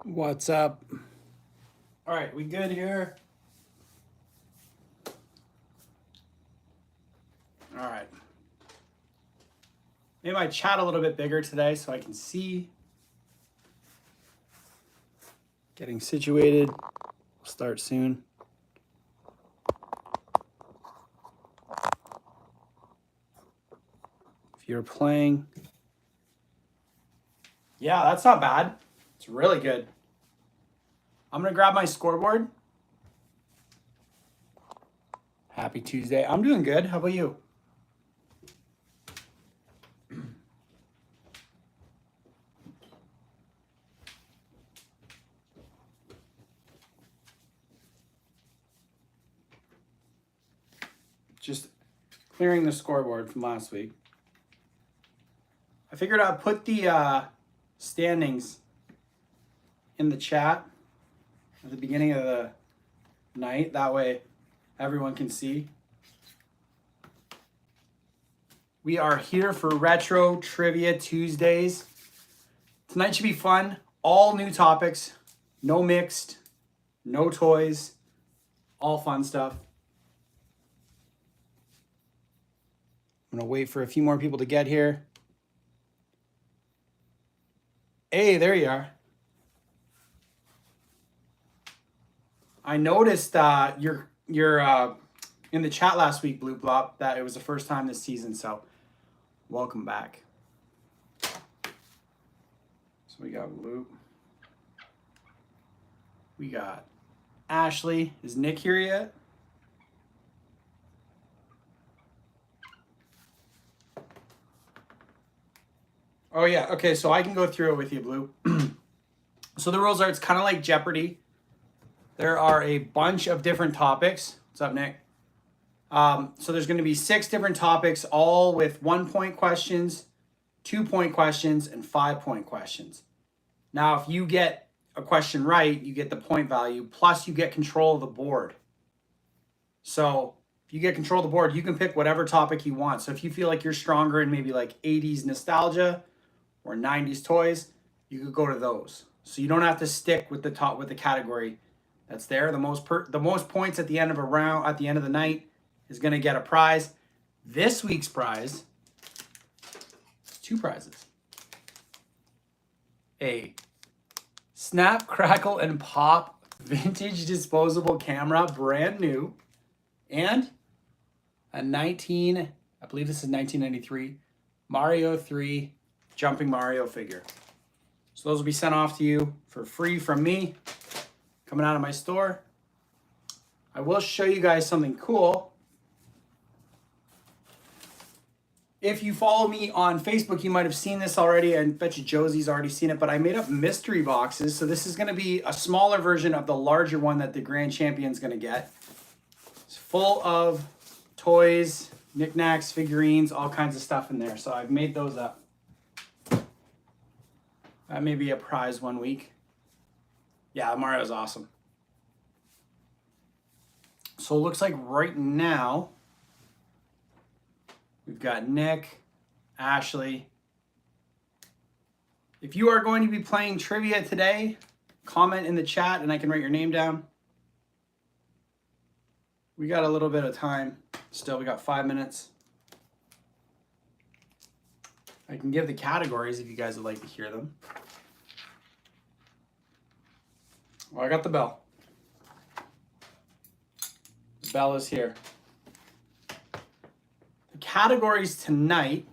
What's up? All right, we good here? All right. Made my chat a little bit bigger today so I can see. Getting situated. We'll start soon. If you're playing. Yeah, that's not bad. It's really good. I'm going to grab my scoreboard. Happy Tuesday. I'm doing good. How about you? Just clearing the scoreboard from last week. I figured I'd put the standings in the chat at the beginning of the night. That way everyone can see. We are here for Retro Trivia Tuesdays. Tonight should be fun. All new topics. No mixed. No toys. All fun stuff. I'm going to wait for a few more people to get here. Hey, there you are. I noticed you're in the chat last week, Blue Blop, that it was the first time this season, so welcome back. So we got Luke. We got Ashley. Is Nick here yet? Oh yeah, okay, so I can go through it with you, Blue. So the rules are, it's kind of like Jeopardy. There are a bunch of different topics. What's up, Nick? So there's going to be 6 different topics, all with 1-point questions, 2-point questions, and 5-point questions. Now, if you get a question right, you get the point value, plus you get control of the board. So if you get control of the board, you can pick whatever topic you want. So if you feel like you're stronger in maybe like 80s nostalgia or 90s toys, you could go to those. So you don't have to stick with the category that's there. The most points at the end of a round, at the end of the night, is going to get a prize. This week's prize is 2 prizes. A Snap, Crackle, and Pop vintage disposable camera, brand new, and a I believe this is 1993, Mario 3 Jumping Mario figure. So those will be sent off to you for free from me, coming out of my store. I will show you guys something cool. If you follow me on Facebook, you might have seen this already. I bet you Josie's already seen it, but I made up mystery boxes. So this is going to be a smaller version of the larger one that the Grand Champion's going to get. It's full of toys, knickknacks, figurines, all kinds of stuff in there. So I've made those up. That may be a prize one week. Yeah, Mario's awesome. So it looks like right now, we've got Nick, Ashley. If you are going to be playing trivia today, comment in the chat and I can write your name down. We got a little bit of time still. We got 5 minutes. I can give the categories if you guys would like to hear them. Well, I got the bell. The bell is here. The categories tonight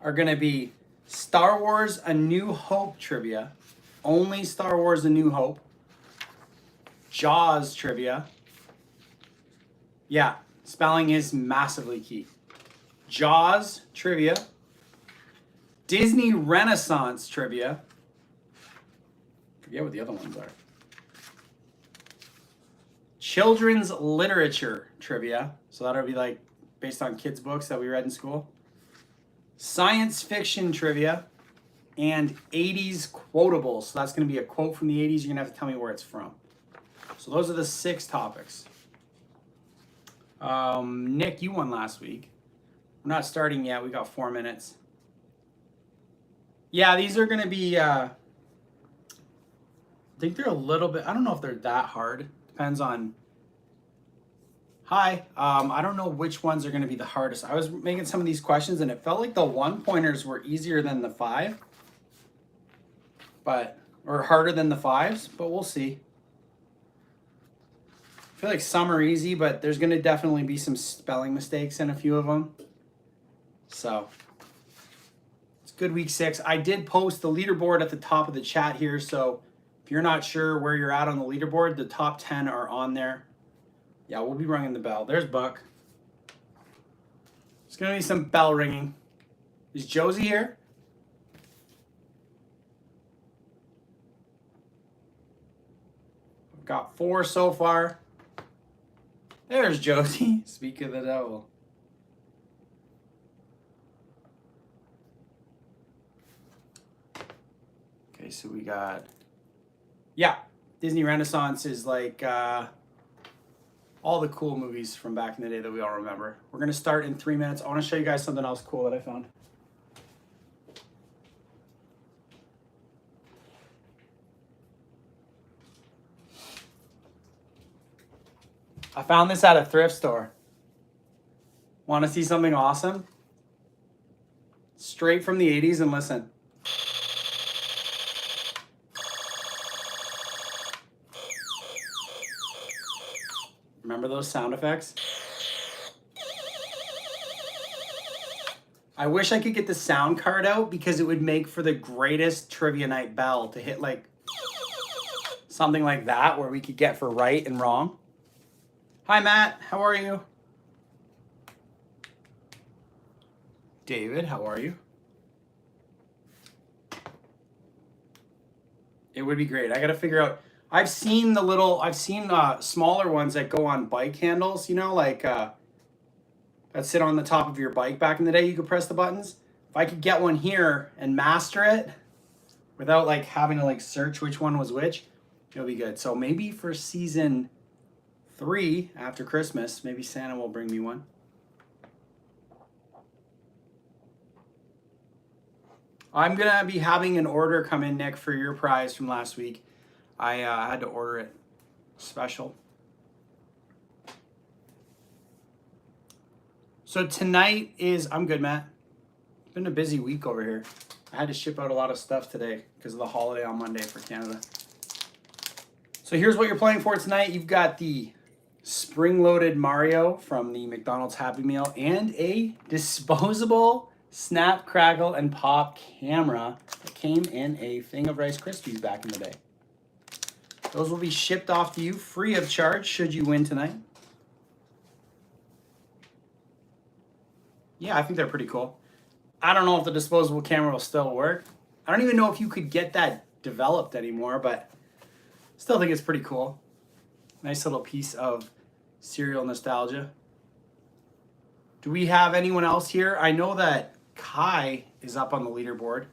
are going to be Star Wars A New Hope trivia. Only Star Wars A New Hope. Jaws trivia. Yeah, spelling is massively key. Jaws trivia. Disney Renaissance trivia. Forget what the other ones are. Children's literature trivia. So that'll be like based on kids' books that we read in school. Science fiction trivia. And 80s quotables. So that's going to be a quote from the 80s. You're going to have to tell me where it's from. So those are the 6 topics. Nick, you won last week. We're not starting yet. We got 4 minutes. Yeah, these are going to be think they're a little bit, I don't know if they're that hard. Depends on, hi. I don't know which ones are going to be the hardest. I was making some of these questions and it felt like the 1-pointers were easier than the 5. Or harder than the 5s, but we'll see. I feel like some are easy, but there's going to definitely be some spelling mistakes in a few of them. So it's good week 6. I did post the leaderboard at the top of the chat here. So if you're not sure where you're at on the leaderboard, the top 10 are on there. Yeah, we'll be ringing the bell. There's Buck. There's going to be some bell ringing. Is Josie here? I've got 4 so far. There's Josie. Speak of the devil. Okay, so we got, yeah, Disney Renaissance is like all the cool movies from back in the day that we all remember. We're going to start in 3 minutes. I want to show you guys something else cool that I found. I found this at a thrift store. Want to see something awesome? Straight from the 80s, and listen. Remember those sound effects? I wish I could get the sound card out because it would make for the greatest trivia night bell to hit like something like that where we could get for right and wrong. Hi, Matt. How are you? David, how are you? It would be great. I got to figure out. I've seen smaller ones that go on bike handles, you know, like that sit on the top of your bike back in the day. You could press the buttons. If I could get one here and master it without like having to like search which one was which, it'll be good. So maybe for season 3 after Christmas, maybe Santa will bring me one. I'm going to be having an order come in, Nick, for your prize from last week. I had to order it special. So tonight is, I'm good, Matt. It's been a busy week over here. I had to ship out a lot of stuff today because of the holiday on Monday for Canada. So here's what you're playing for tonight. You've got the spring-loaded Mario from the McDonald's Happy Meal and a disposable Snap, Crackle, and Pop camera that came in a thing of Rice Krispies back in the day. Those will be shipped off to you free of charge should you win tonight. Yeah, I think they're pretty cool. I don't know if the disposable camera will still work. I don't even know if you could get that developed anymore, but still think it's pretty cool. Nice little piece of cereal nostalgia. Do we have anyone else here? I know that Kai is up on the leaderboard.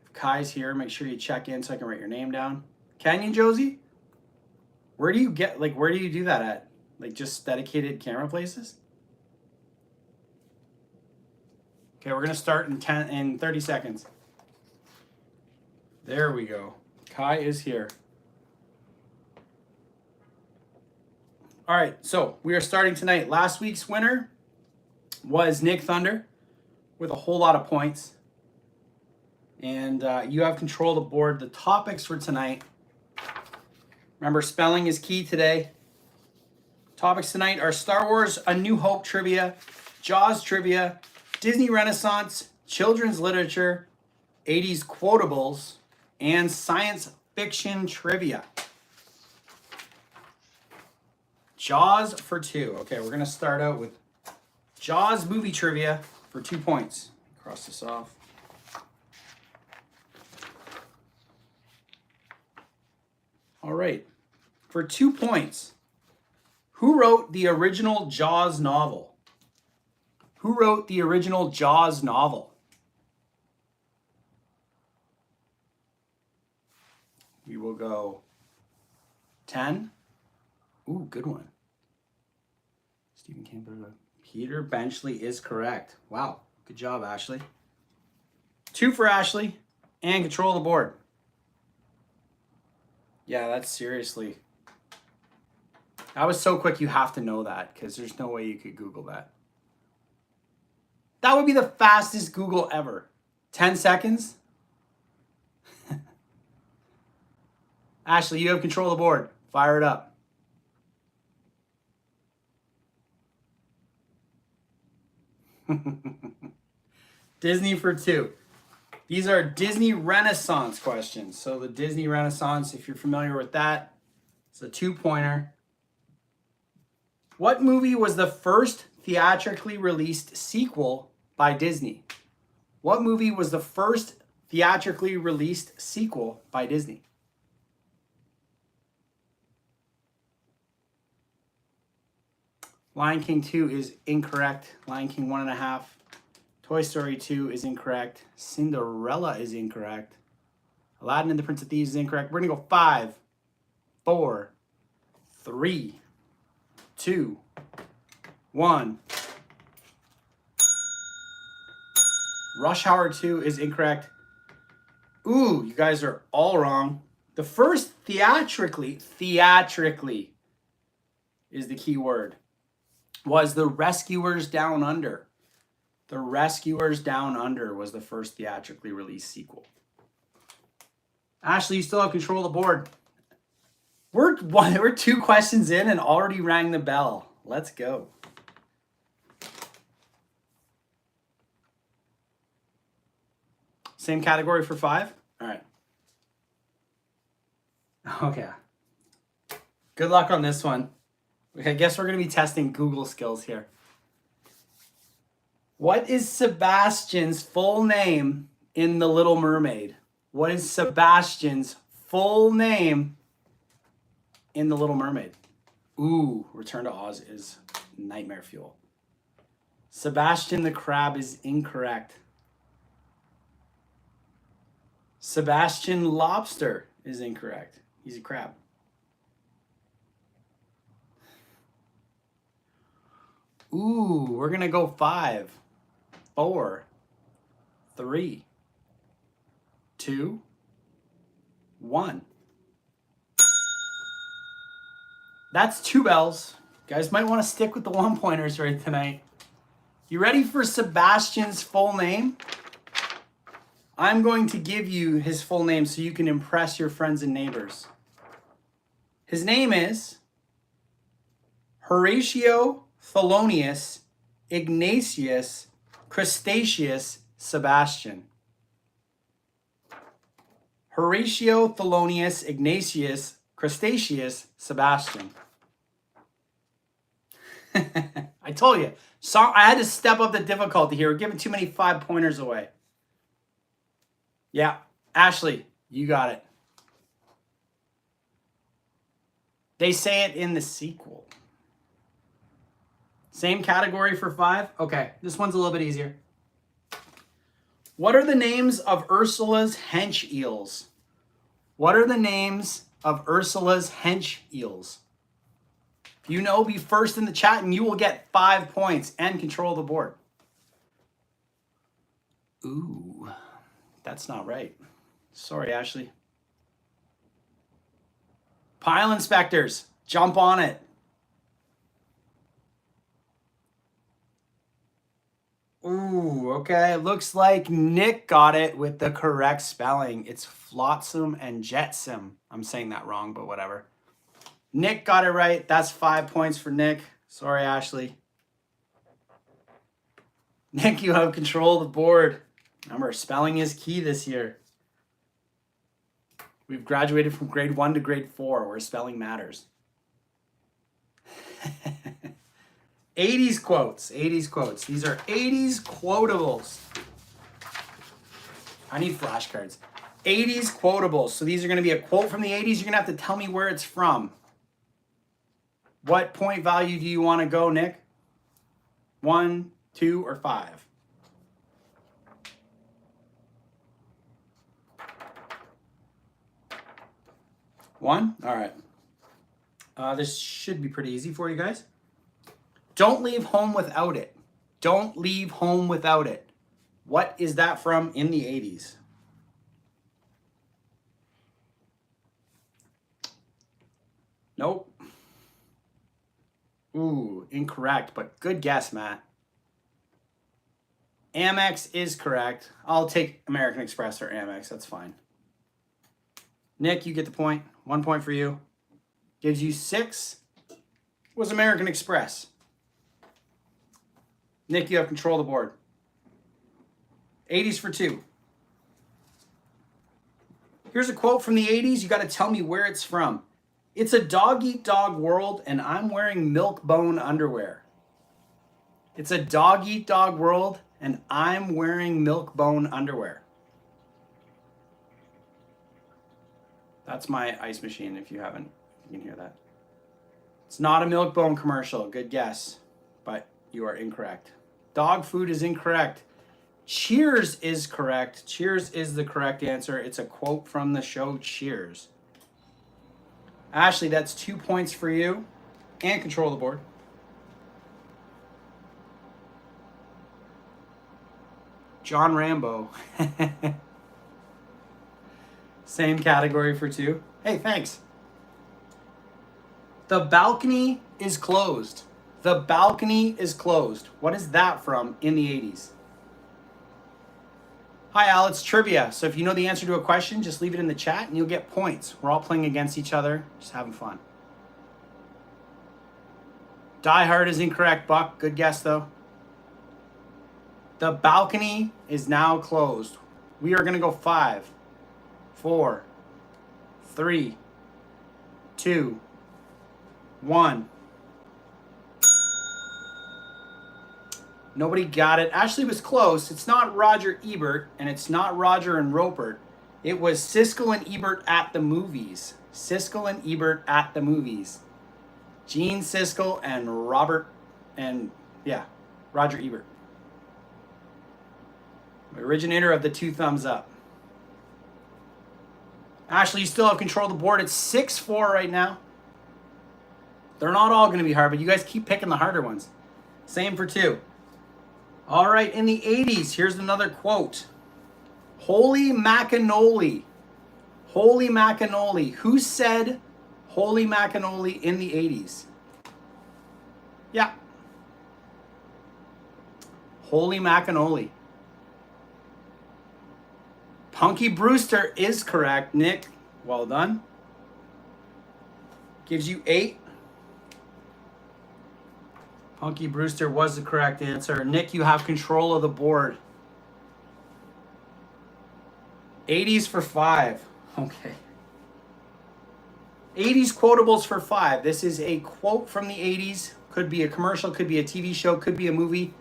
If Kai's here, make sure you check in so I can write your name down. Can you, Josie? Where do you do that at? Like just dedicated camera places? Okay, we're gonna start in 30 seconds. There we go. Kai is here. All right, so we are starting tonight. Last week's winner was Nick Thunder with a whole lot of points. And you have control of the board. The topics for tonight, remember spelling is key today. Topics tonight are Star Wars A New Hope trivia, Jaws trivia, Disney Renaissance, children's literature, 80s quotables, and science fiction trivia. Jaws for 2. Okay, we're going to start out with Jaws movie trivia for 2 points. Cross this off. All right. For 2 points, who wrote the original Jaws novel? Who wrote the original Jaws novel? We will go 10. Ooh, good one. Stephen King. Peter Benchley is correct. Wow. Good job, Ashley. 2 for Ashley and control of the board. Yeah, that's seriously. That was so quick, you have to know that because there's no way you could Google that. That would be the fastest Google ever. 10 seconds? Ashley, you have control of the board. Fire it up. Disney for 2. These are Disney Renaissance questions. So the Disney Renaissance, if you're familiar with that, it's a 2-pointer. What movie was the first theatrically released sequel by Disney? What movie was the first theatrically released sequel by Disney? Lion King 2 is incorrect. Lion King 1.5. Toy Story 2 is incorrect. Cinderella is incorrect. Aladdin and the Prince of Thieves is incorrect. We're going to go 5, 4, 3, 2, 1. Rush Hour 2 is incorrect. Ooh, you guys are all wrong. The first theatrically is the key word, was The Rescuers Down Under. The Rescuers Down Under was the first theatrically released sequel. Ashley, you still have control of the board. We're 2 questions in and already rang the bell. Let's go. Same category for 5? All right. Okay. Good luck on this one. I guess we're going to be testing Google skills here. What is Sebastian's full name in The Little Mermaid? What is Sebastian's full name in The Little Mermaid? Ooh, Return to Oz is nightmare fuel. Sebastian the Crab is incorrect. Sebastian Lobster is incorrect. He's a crab. Ooh, we're going to go 5, 4, 3, 2, 1. That's 2 bells. You guys might want to stick with the 1-pointers right tonight. You ready for Sebastian's full name? I'm going to give you his full name so you can impress your friends and neighbors. His name is Horatio Thelonious Ignatius Crustaceus Sebastian. Horatio Thelonious Ignatius Crustaceus Sebastian. I told you. I had to step up the difficulty here. We're giving too many 5-pointers away. Yeah, Ashley, you got it. They say it in the sequel. Same category for 5? Okay, this one's a little bit easier. What are the names of Ursula's hench eels? What are the names of Ursula's hench eels? If you know, be first in the chat and you will get 5 points and control the board. Ooh, that's not right. Sorry, Ashley. Pile inspectors, jump on it. Ooh, okay. Looks like Nick got it with the correct spelling. It's flotsam and jetsam. I'm saying that wrong, but whatever. Nick got it right. That's 5 points for Nick. Sorry, Ashley. Nick, you have control of the board. Remember, spelling is key this year. We've graduated from grade 1 to grade 4, where spelling matters. 80s quotes. 80s quotes. These are 80s quotables. I need flashcards. 80s quotables. So these are going to be a quote from the 80s. You're going to have to tell me where it's from. What point value do you want to go, Nick? 1, 2, or 5? One? All right. This should be pretty easy for you guys. Don't leave home without it. Don't leave home without it. What is that from in the 80s? Nope. Ooh, incorrect, but good guess, Matt. Amex is correct. I'll take American Express or Amex. That's fine. Nick, you get the point. 1 point for you. Gives you 6. Was American Express. Nick, you have control of the board. 80s for 2. Here's a quote from the 80s. You got to tell me where it's from. It's a dog-eat-dog world, and I'm wearing milk-bone underwear. It's a dog-eat-dog world, and I'm wearing milk-bone underwear. That's my ice machine, if you haven't. You can hear that. It's not a milk-bone commercial. Good guess, but you are incorrect. Dog food is incorrect. Cheers is correct. Cheers is the correct answer. It's a quote from the show Cheers. Ashley, that's 2 points for you and control the board. John Rambo. Same category for 2. Hey, thanks. The balcony is closed. The balcony is closed. What is that from in the 80s? Hi, Al, it's trivia. So if you know the answer to a question, just leave it in the chat and you'll get points. We're all playing against each other, just having fun. Die Hard is incorrect, Buck. Good guess, though. The balcony is now closed. We are going to go 5, 4, 3, 2, 1. Nobody got it. Ashley was close. It's not Roger Ebert, and it's not Roger and Roper. It was Siskel and Ebert at the movies. Siskel and Ebert at the movies. Gene Siskel and Roger Ebert. The originator of the 2 thumbs up. Ashley, you still have control of the board. It's 6-4 right now. They're not all going to be hard, but you guys keep picking the harder ones. Same for 2. All right, in the 80s, here's another quote. Holy macannoli. Holy macannoli. Who said holy macannoli in the 80s? Yeah. Holy macannoli. Punky Brewster is correct. Nick, well done. Gives you 8. Punky Brewster was the correct answer. Nick, you have control of the board. 80s for 5. Okay. 80s quotables for 5. This is a quote from the 80s. Could be a commercial, could be a TV show, could be a movie.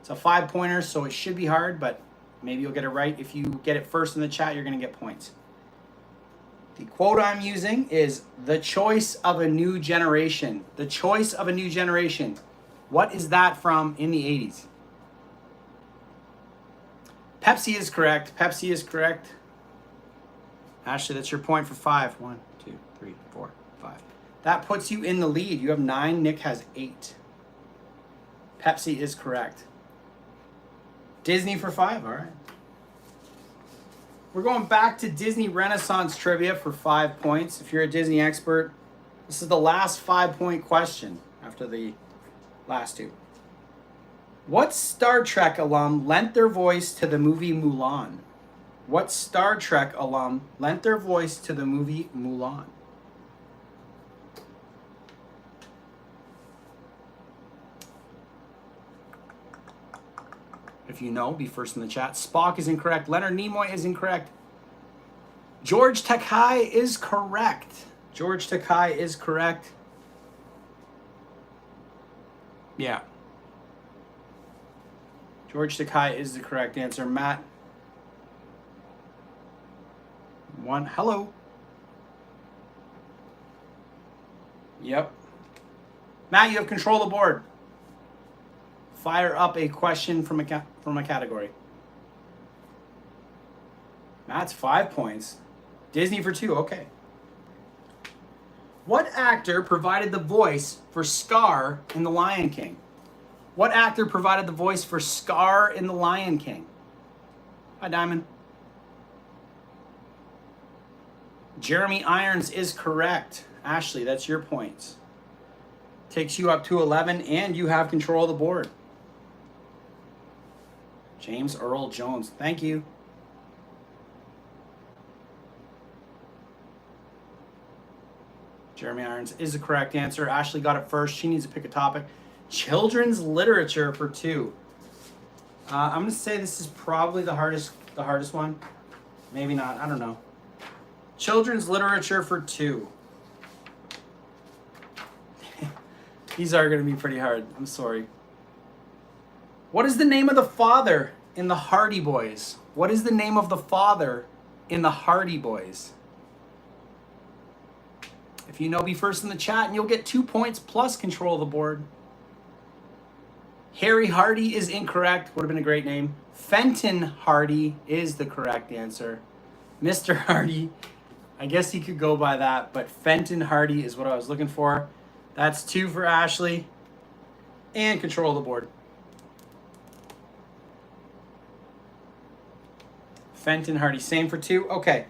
It's a 5-pointer, so it should be hard, but maybe you'll get it right. If you get it first in the chat, you're going to get points. The quote I'm using is the choice of a new generation. The choice of a new generation. What is that from in the 80s? Pepsi is correct. Pepsi is correct. Ashley, that's your point for 5. 1, 2, 3, 4, 5. That puts you in the lead. You have 9. Nick has 8. Pepsi is correct. Disney for 5. All right. We're going back to Disney Renaissance trivia for 5 points. If you're a Disney expert, this is the last 5-point question after the last 2. What Star Trek alum lent their voice to the movie Mulan? What Star Trek alum lent their voice to the movie Mulan? If you know, be first in the chat. Spock is incorrect. Leonard Nimoy is incorrect. George Takei is correct. George Takei is correct. Yeah. George Takei is the correct answer. Matt. 1. Hello. Yep. Matt, you have control of the board. Fire up a question from a category. Matt's 5 points. Disney for 2. Okay. What actor provided the voice for Scar in The Lion King? What actor provided the voice for Scar in The Lion King? Hi, Diamond. Jeremy Irons is correct. Ashley, that's your points. Takes you up to 11, and you have control of the board. James Earl Jones, thank you. Jeremy Irons is the correct answer. Ashley got it first. She needs to pick a topic. Children's literature for 2. I'm going to say this is probably the hardest one. Maybe not. I don't know. Children's literature for 2. These are going to be pretty hard. I'm sorry. What is the name of the father in the Hardy Boys? What is the name of the father in the Hardy Boys? If you know, be first in the chat, and you'll get 2 points plus control of the board. Harry Hardy is incorrect. Would have been a great name. Fenton Hardy is the correct answer. Mr. Hardy, I guess he could go by that, but Fenton Hardy is what I was looking for. That's 2 for Ashley. And control of the board. Fenton Hardy, same for 2. Okay.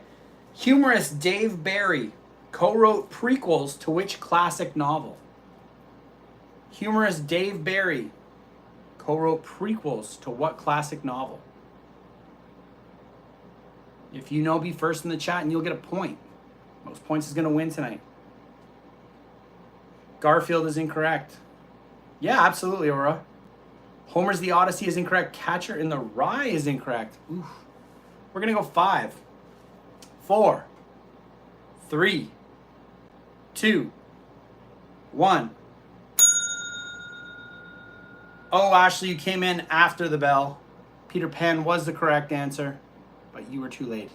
Humorist Dave Barry co-wrote prequels to which classic novel? Humorist Dave Barry co-wrote prequels to what classic novel? If you know, be first in the chat, and you'll get a point. Most points is going to win tonight. Garfield is incorrect. Yeah, absolutely, Aura. Homer's The Odyssey is incorrect. Catcher in the Rye is incorrect. Oof. We're going to go 5, 4, 3, 2, 1. Oh, Ashley, you came in after the bell. Peter Pan was the correct answer, but you were too late.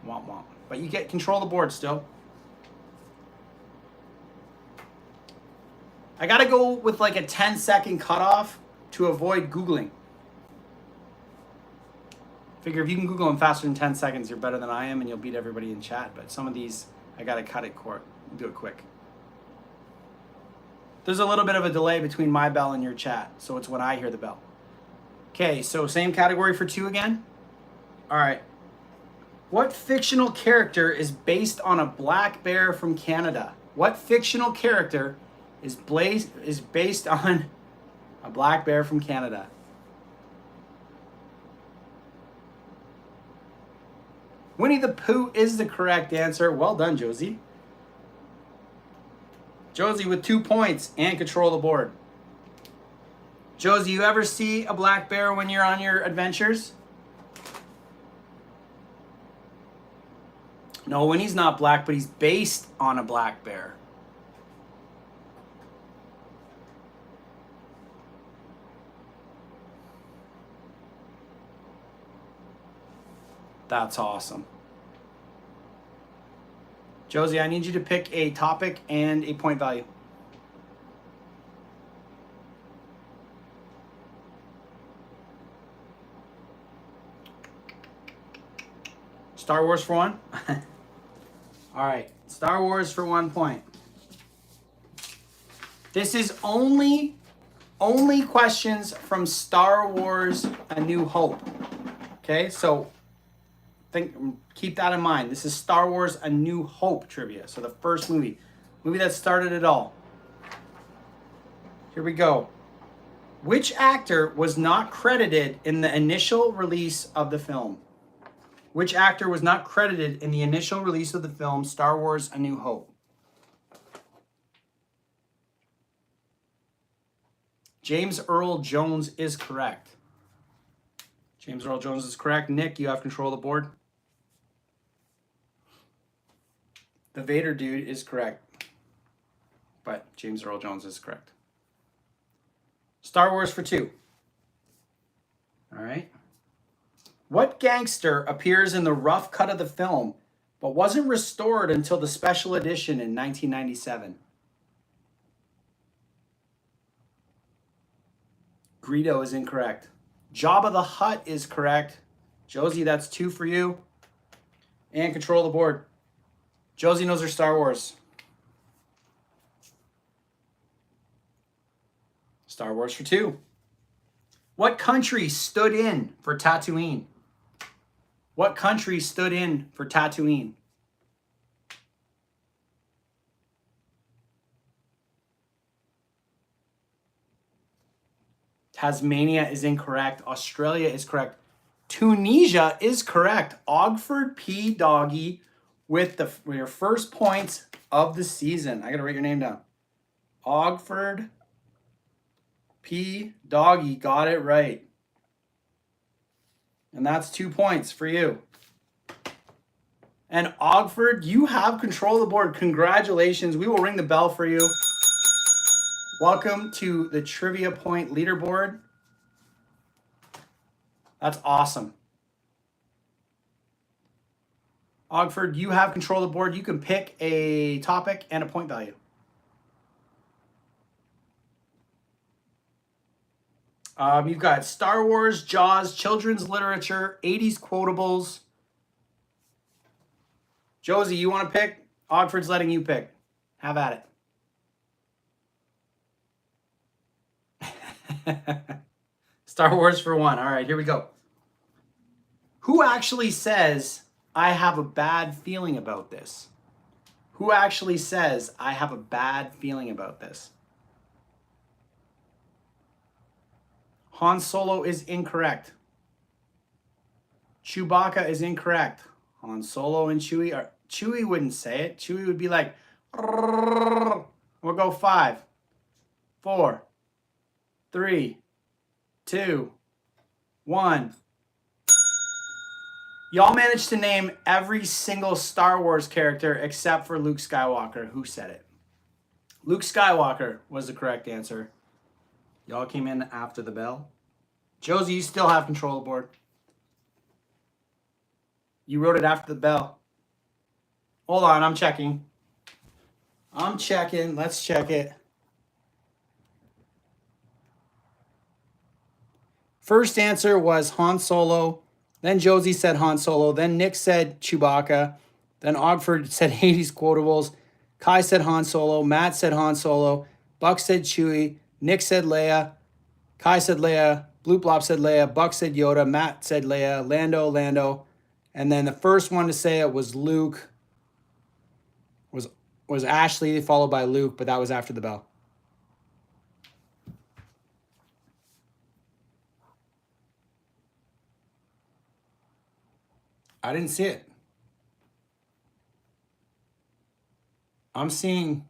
Womp womp. But you get control of the board still. I gotta go with like a 10-second cutoff to avoid Googling. Figure if you can Google them faster than 10 seconds, you're better than I am, and you'll beat everybody in chat. But some of these, I gotta cut it short. Do it quick. There's a little bit of a delay between my bell and your chat, so it's when I hear the bell. Okay, so same category for 2 again. All right. What fictional character is based on a black bear from Canada? What fictional character is based on a black bear from Canada? Winnie the Pooh is the correct answer. Well done, Josie. Josie with 2 points and control of the board. Josie, you ever see a black bear when you're on your adventures? No, Winnie's not black, but he's based on a black bear. That's awesome. Josie, I need you to pick a topic and a point value. Star Wars for 1? All right, Star Wars for 1 point. This is only questions from Star Wars A New Hope. Okay, so keep that in mind. This is Star Wars A New Hope trivia. So the first movie that started it all. Here we go. Which actor was not credited in the initial release of the film? Which actor was not credited in the initial release of the film Star Wars A New Hope? James Earl Jones is correct. James Earl Jones is correct. Nick, you have control of the board. The Vader dude is correct. But James Earl Jones is correct. Star Wars for 2. All right. What gangster appears in the rough cut of the film, but wasn't restored until the special edition in 1997? Greedo is incorrect. Jabba the Hutt is correct. Josie, that's 2 for you. And control the board. Josie knows her Star Wars. Star Wars for 2. What country stood in for Tatooine? What country stood in for Tatooine? Tasmania is incorrect. Australia is correct. Tunisia is correct. Ogford P. Doggy with your first points of the season. I got to write your name down. Ogford P. Doggy got it right. And that's 2 points for you. And Ogford, you have control of the board. Congratulations. We will ring the bell for you. Welcome to the Trivia Point leaderboard. That's awesome. Ogford, you have control of the board. You can pick a topic and a point value. You've got Star Wars, Jaws, children's literature, 80s quotables. Josie, you want to pick? Ogford's letting you pick. Have at it. Star Wars for one. All right, here we go. Who actually says, I have a bad feeling about this? Who actually says, I have a bad feeling about this? Han Solo is incorrect. Chewbacca is incorrect. Han Solo and Chewie are... Chewie wouldn't say it. Chewie would be like... We'll go 5, 4, 3, 2, 1. Y'all managed to name every single Star Wars character except for Luke Skywalker. Who said it? Luke Skywalker was the correct answer. Y'all came in after the bell. Josie, you still have control of the board. You wrote it after the bell. Hold on, I'm checking. Let's check it. First answer was Han Solo. Then Josie said Han Solo. Then Nick said Chewbacca. Then Ogford said Hades quotables. Kai said Han Solo. Matt said Han Solo. Buck said Chewie. Nick said Leia. Kai said Leia. Bloop Blop said Leia. Buck said Yoda. Matt said Leia. Lando. And then the first one to say it was Luke. Was Ashley, followed by Luke, but that was after the bell. I didn't see it. I'm seeing...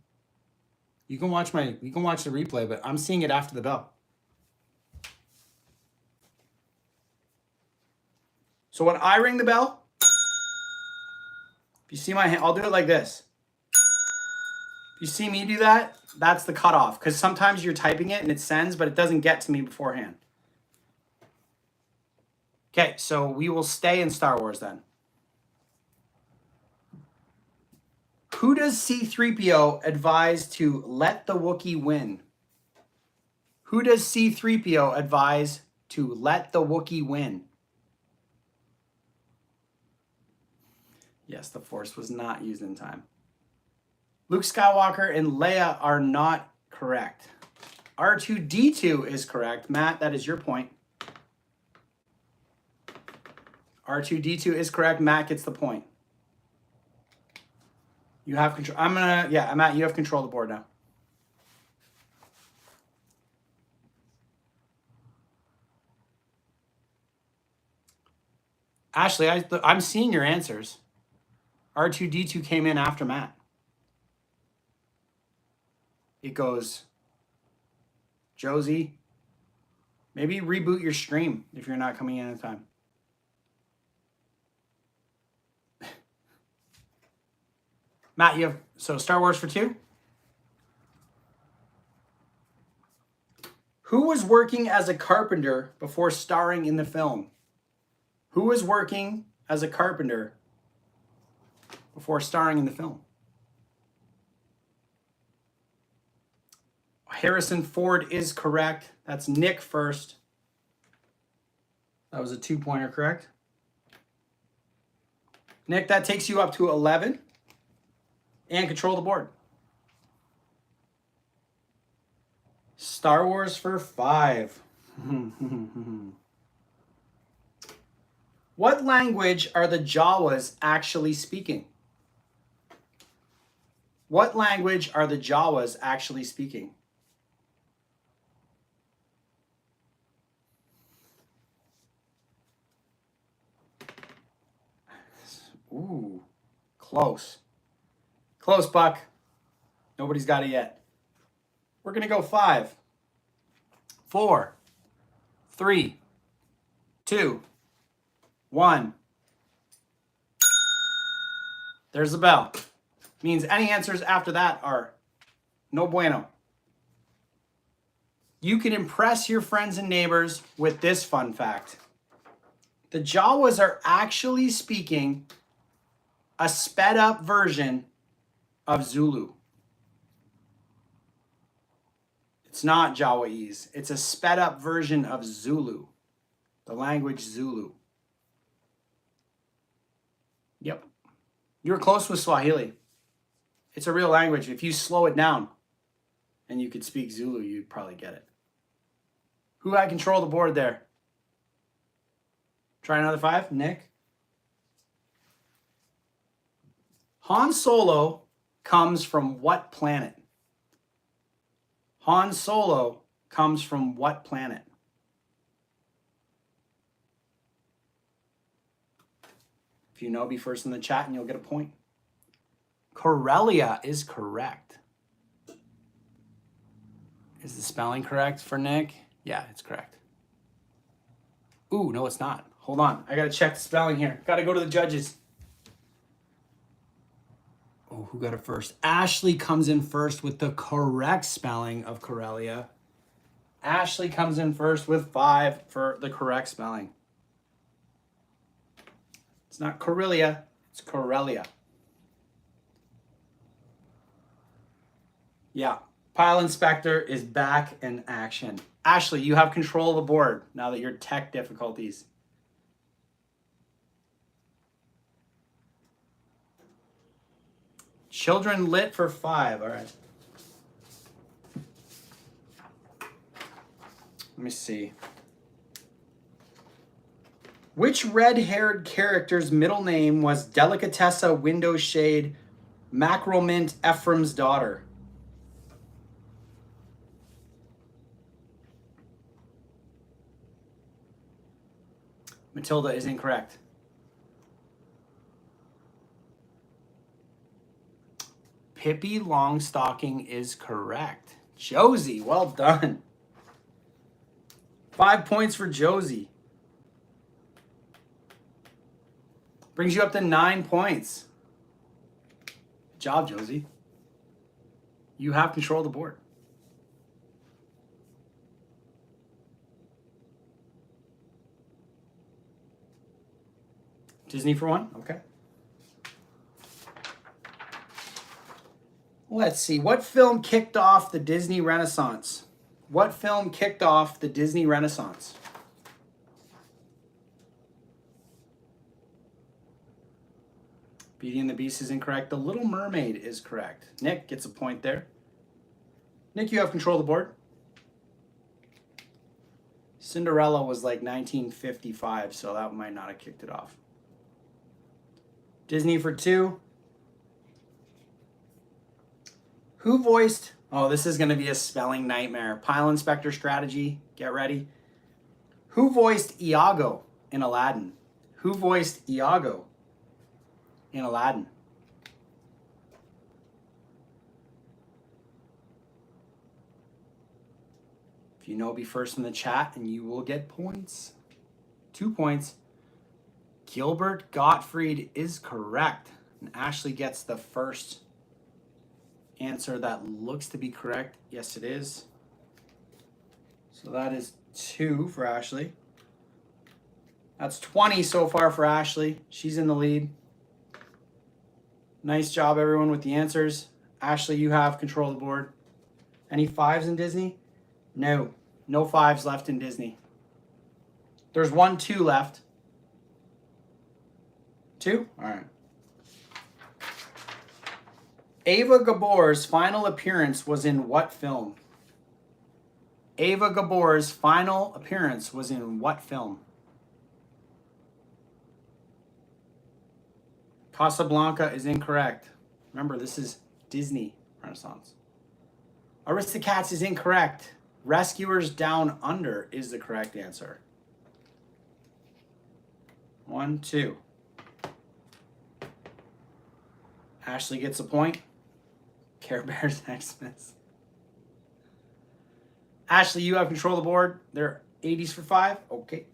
You can watch the replay, but I'm seeing it after the bell. So when I ring the bell, if you see my hand, I'll do it like this. If you see me do that, that's the cutoff. Because sometimes you're typing it and it sends, but it doesn't get to me beforehand. Okay, so we will stay in Star Wars then. Who does C-3PO advise to let the Wookiee win? Who does C-3PO advise to let the Wookiee win? Yes, the Force was not used in time. Luke Skywalker and Leia are not correct. R2-D2 is correct. Matt, that is your point. R2-D2 is correct. Matt gets the point. You have control. Matt, you have control of the board now. Ashley, I'm seeing your answers. R2-D2 came in after Matt. It goes, Josie, maybe reboot your stream if you're not coming in in time. Matt, you have, so Star Wars for 2? Who was working as a carpenter before starring in the film? Who was working as a carpenter before starring in the film? Harrison Ford is correct. That's Nick first. That was a 2-pointer, correct? Nick, that takes you up to 11. And control the board. Star Wars for 5. What language are the Jawas actually speaking? What language are the Jawas actually speaking? Ooh, close. Close, Buck. Nobody's got it yet. We're going to go 5, 4, 3, 2, 1. There's the bell. Means any answers after that are no bueno. You can impress your friends and neighbors with this fun fact. The Jawas are actually speaking a sped up version of Zulu. It's not Jawese. It's a sped up version of Zulu, the language Zulu. Yep. You were close with Swahili. It's a real language. If you slow it down and you could speak Zulu, you'd probably get it. Who had control of the board there? Try another 5, Nick. Han Solo comes from what planet? Han Solo comes from what planet? If you know, be first in the chat and you'll get a point. Corellia is correct. Is the spelling correct for Nick? Yeah, it's correct. Ooh, no, it's not. Hold on. I got to check the spelling here. Got to go to the judges. Oh, who got it first? Ashley comes in first with the correct spelling of Corellia. Ashley comes in first with 5 for the correct spelling. It's not Corellia, it's Corellia. Yeah, Pile Inspector is back in action. Ashley, you have control of the board now that you're tech difficulties. Children lit for 5. All right. Let me see. Which red-haired character's middle name was Delicatessa Window Shade Mackerel Mint Ephraim's daughter? Matilda is incorrect. Pippi Longstocking is correct. Josie, well done. 5 points for Josie. Brings you up to 9 points. Good job, Josie. You have control of the board. Disney for 1? Okay. Let's see. What film kicked off the Disney Renaissance? What film kicked off the Disney Renaissance? Beauty and the Beast is incorrect. The Little Mermaid is correct. Nick gets a point there. Nick, you have control of the board. Cinderella was like 1955, so that might not have kicked it off. Disney for 2. Who voiced... Oh, this is going to be a spelling nightmare. Pile Inspector strategy. Get ready. Who voiced Iago in Aladdin? Who voiced Iago in Aladdin? If you know, be first in the chat and you will get points. 2 points. Gilbert Gottfried is correct. And Ashley gets the first answer that looks to be correct. Yes, it is. So that is 2 for Ashley. That's 20 so far for Ashley. She's in the lead. Nice job, everyone, with the answers. Ashley, you have control of the board. Any 5s in Disney? No. No 5s left in Disney. There's 1, 2 left. 2? All right. Ava Gabor's final appearance was in what film? Ava Gabor's final appearance was in what film? Casablanca is incorrect. Remember, this is Disney Renaissance. Aristocats is incorrect. Rescuers Down Under is the correct answer. 1, 2. Ashley gets a point. Care Bears Xmas. Ashley, you have control of the board. They're 80s for 5. Okay.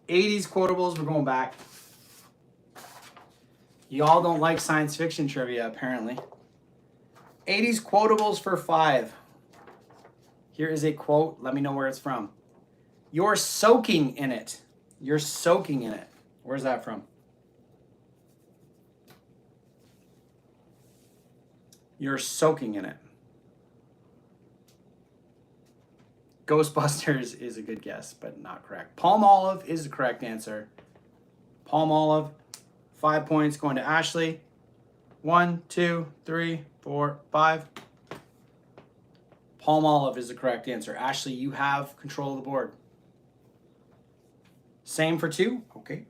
80s quotables. We're going back. Y'all don't like science fiction trivia, apparently. 80s quotables for 5. Here is a quote. Let me know where it's from. You're soaking in it. You're soaking in it. Where's that from? You're soaking in it. Ghostbusters is a good guess, but not correct. Palmolive is the correct answer. Palmolive. 5 points going to Ashley. 1, 2, 3, 4, 5. Palmolive is the correct answer. Ashley, you have control of the board. Same for 2. Okay.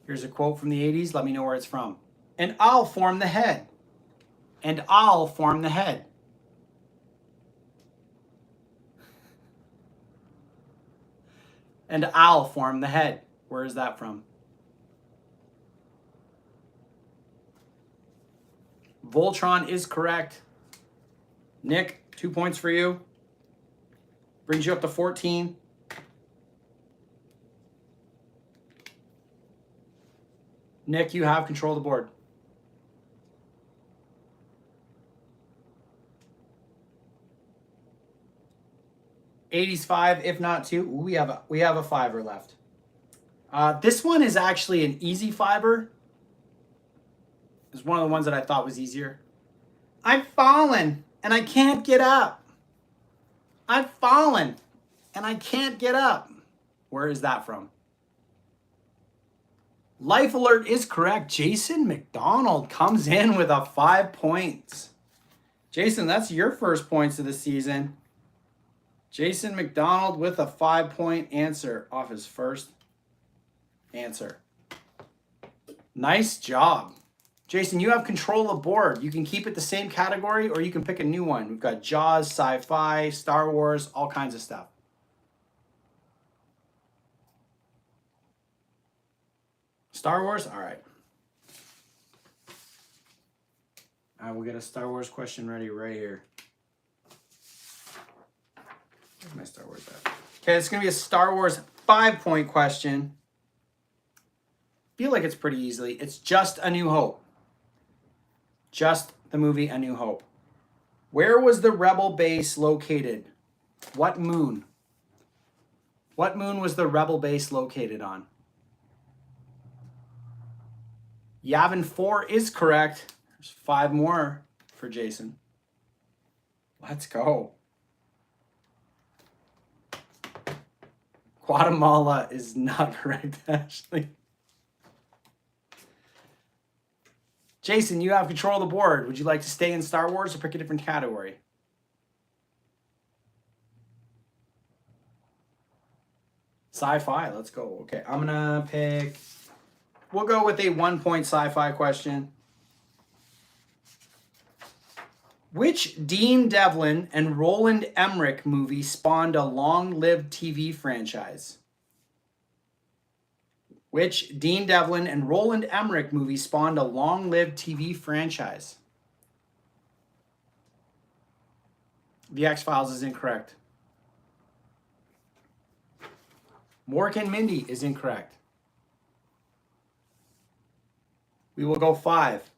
Here's a quote from the 80s. Let me know where it's from. And I'll form the head. And I'll form the head. And I'll form the head. Where is that from? Voltron is correct. Nick, 2 points for you. Brings you up to 14. Nick, you have control of the board. '80s 5, if not 2. Ooh, we have a fiver left. This one is actually an easy fiver. It's one of the ones that I thought was easier. I've fallen and I can't get up. I've fallen and I can't get up. Where is that from? Life Alert is correct. Jason McDonald comes in with a 5 points. Jason, that's your first points of the season. Jason McDonald with a 5-point answer off his first answer. Nice job. Jason, you have control of the board. You can keep it the same category or you can pick a new one. We've got Jaws, sci-fi, Star Wars, all kinds of stuff. Star Wars? All right. I will get a Star Wars question ready right here. Where's my Star Wars at? Okay, it's going to be a Star Wars 5-point question. Feel like it's pretty easily. It's just A New Hope. Just the movie A New Hope. Where was the Rebel base located? What moon? What moon was the Rebel base located on? Yavin 4 is correct. There's 5 more for Jason. Let's go. Guatemala is not correct, Ashley. Jason, you have control of the board. Would you like to stay in Star Wars or pick a different category? Sci-fi, let's go. Okay, I'm gonna pick, we'll go with a 1-point sci-fi question. Which Dean Devlin and Roland Emmerich movie spawned a long-lived TV franchise? Which Dean Devlin and Roland Emmerich movie spawned a long-lived TV franchise? The X-Files is incorrect. Mork and Mindy is incorrect. We will go 5,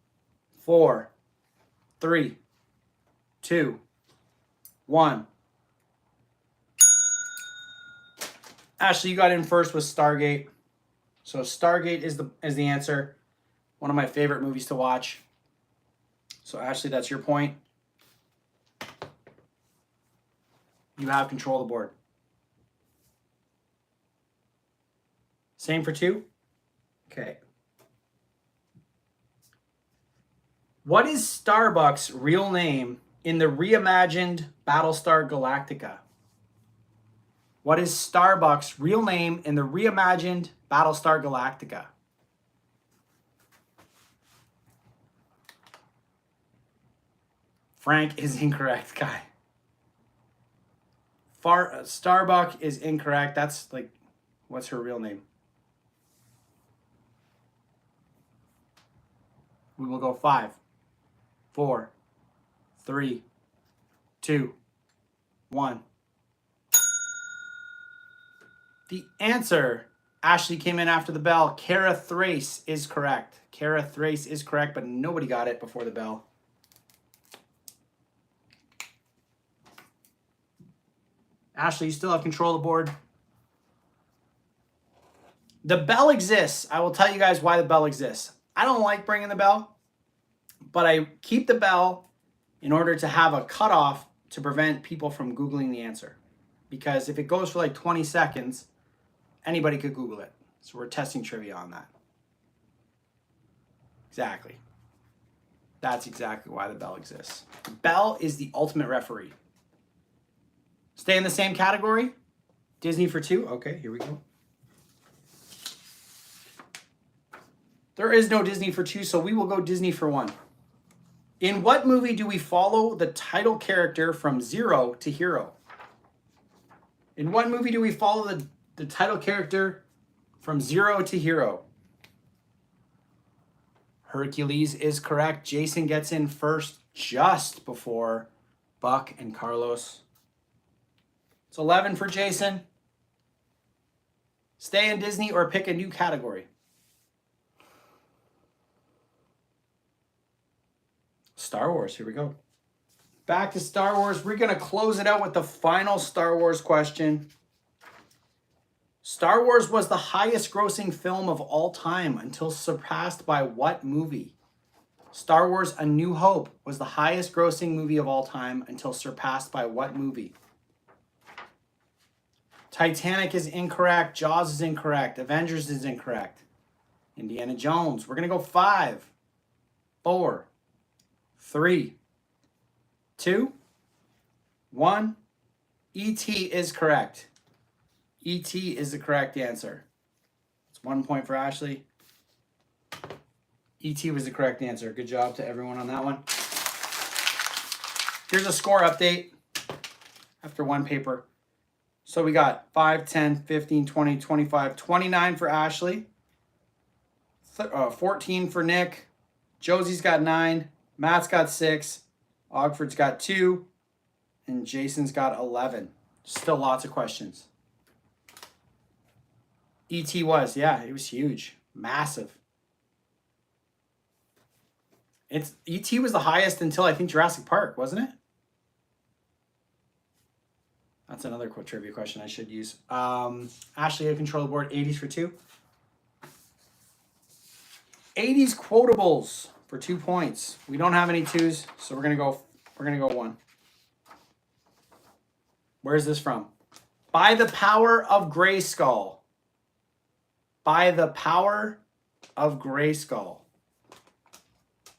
4, 3, 2, 1. Ashley, you got in first with Stargate. So Stargate is the answer. One of my favorite movies to watch. So Ashley, that's your point. You have control of the board. Same for 2? Okay. What is Starbucks' real name in the reimagined Battlestar Galactica? What is Starbuck's real name in the reimagined Battlestar Galactica? Frank is incorrect, Guy. Starbuck is incorrect. That's like, what's her real name? We will go 5, 4, 3, 2, 1. The answer, Ashley came in after the bell. Kara Thrace is correct. Kara Thrace is correct, but nobody got it before the bell. Ashley, you still have control of the board. The bell exists. I will tell you guys why the bell exists. I don't like bringing the bell, but I keep the bell in order to have a cutoff to prevent people from Googling the answer. Because if it goes for like 20 seconds, anybody could Google it. So we're testing trivia on that. Exactly. That's exactly why the bell exists. The bell is the ultimate referee. Stay in the same category. Disney for 2. Okay, here we go. There is no Disney for 2, so we will go Disney for 1. In what movie do we follow the title character from zero to hero? In what movie do we follow the title character from zero to hero? Hercules is correct. Jason gets in first just before Buck and Carlos. It's 11 for Jason. Stay in Disney or pick a new category. Star Wars, here we go. Back to Star Wars. We're going to close it out with the final Star Wars question. Star Wars was the highest grossing film of all time until surpassed by what movie? Star Wars A New Hope was the highest grossing movie of all time until surpassed by what movie? Titanic is incorrect. Jaws is incorrect. Avengers is incorrect. Indiana Jones. We're going to go 5, 4, 3, 2, 1. E.T. is correct. E.T. is the correct answer. It's 1 point for Ashley. E.T. was the correct answer. Good job to everyone on that one. Here's a score update after one paper. So we got 5, 10, 15, 20, 25, 29 for Ashley. 14 for Nick. Josie's got 9. Matt's got 6. Ogford's got 2. And Jason's got 11. Still lots of questions. E.T. was, yeah, it was huge. Massive. E.T. was the highest until I think Jurassic Park, wasn't it? That's another trivia question I should use. Ashley, you control the board. 80s for 2. 80s quotables for 2 points. We don't have any 2s, so we're gonna go 1. Where's this from? By the Power of Grayskull. By the Power of Grayskull.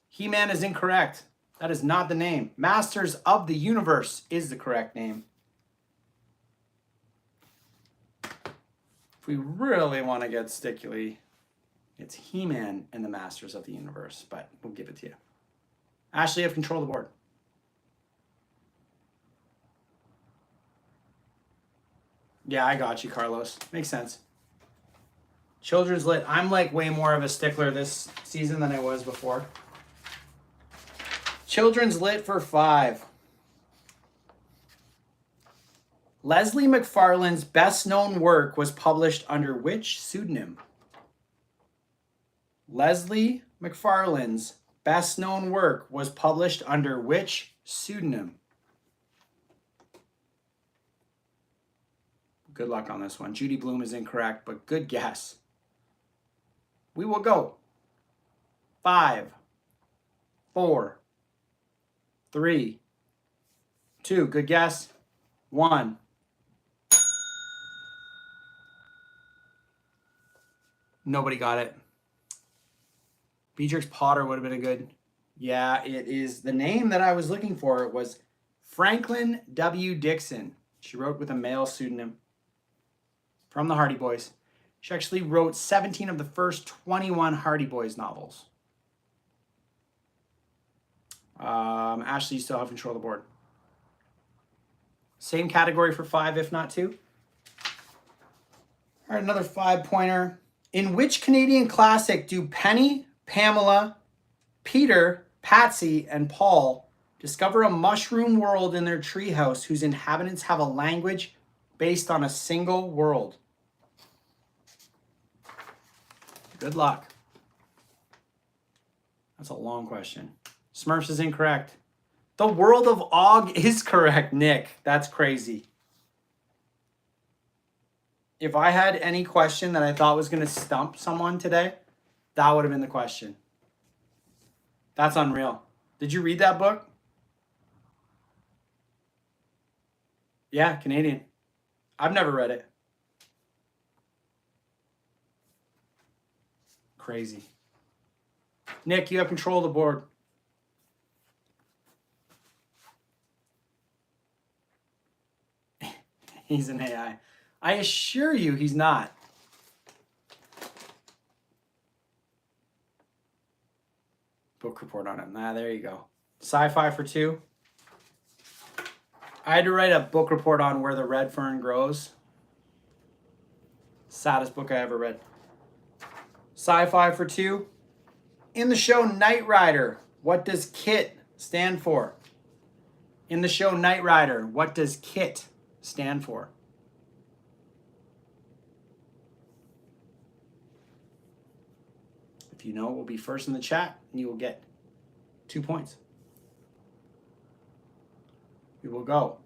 He-Man is incorrect. That is not the name. Masters of the Universe is the correct name. If we really want to get stickily, it's He-Man and the Masters of the Universe, but we'll give it to you. Ashley, you have control of the board. Yeah, I got you, Carlos. Makes sense. Children's Lit. I'm like way more of a stickler this season than I was before. Children's Lit for 5. Leslie McFarlane's best-known work was published under which pseudonym? Leslie McFarlane's best-known work was published under which pseudonym? Good luck on this one. Judy Blume is incorrect, but good guess. We will go 5, 4, 3, 2. Good guess. 1. Nobody got it. Beatrix Potter would have been a good. Yeah, it is. The name that I was looking for was Franklin W. Dixon. She wrote with a male pseudonym. from the Hardy Boys. She actually wrote 17 of the first 21 Hardy Boys novels. Ashley, you still have control of the board. Same category for 5, if not 2. All right, another 5-pointer. In which Canadian classic do Penny, Pamela, Peter, Patsy, and Paul discover a mushroom world in their treehouse whose inhabitants have a language based on a single world? Good luck. That's a long question. Smurfs is incorrect. The world of Og is correct, Nick. That's crazy. If I had any question that I thought was going to stump someone today, that would have been the question. That's unreal. Did you read that book? Yeah, Canadian. I've never read it. Crazy. Nick, you have control of the board. He's an AI. I assure you he's not. Book report on him. There you go. Sci-fi for 2. I had to write a book report on Where the Red Fern Grows. Saddest book I ever read. Sci-fi for 2. In the show Knight Rider, what does KIT stand for? In the show Knight Rider, what does KIT stand for? If you know, it will be first in the chat, and you will get 2 points. We will go.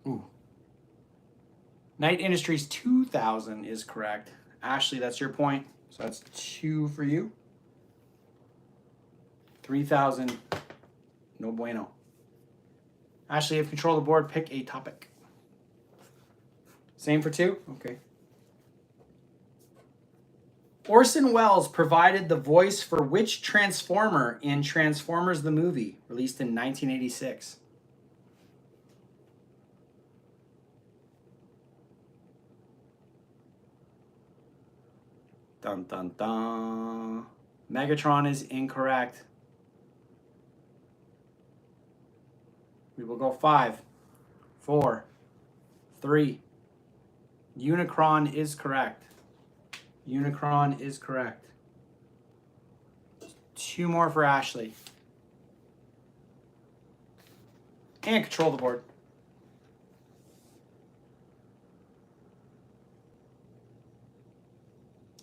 Ooh. Knight Industries 2000 is correct. Ashley, that's your point. So that's 2 for you. 3000, no bueno. Ashley, you have control of the board. Pick a topic. Same for 2? Okay. Orson Welles provided the voice for which Transformer in Transformers the movie, released in 1986? Dun dun dun. Megatron is incorrect. We will go 5, 4, 3. Unicron is correct. Unicron is correct. 2 more for Ashley. And control the board.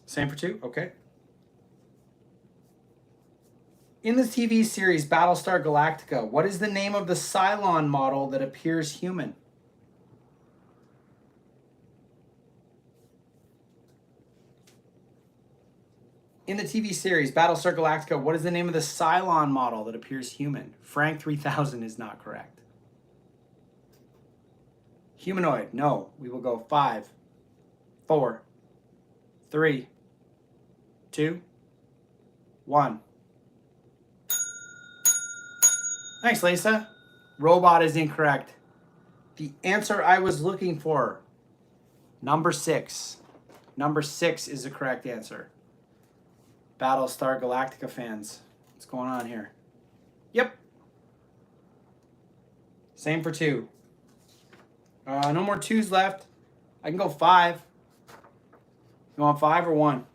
Same for 2? Okay. In the TV series Battlestar Galactica, what is the name of the Cylon model that appears human? In the TV series Battlestar Galactica, what is the name of the Cylon model that appears human? Frank 3000 is not correct. Humanoid, no. We will go 5, 4, 3, 2, 1. Thanks, Lisa. Robot is incorrect. The answer I was looking for, number 6. Number 6 is the correct answer. Battlestar Galactica fans, what's going on here? Yep. Same for 2. No more 2s left. I can go 5. You want 5 or 1?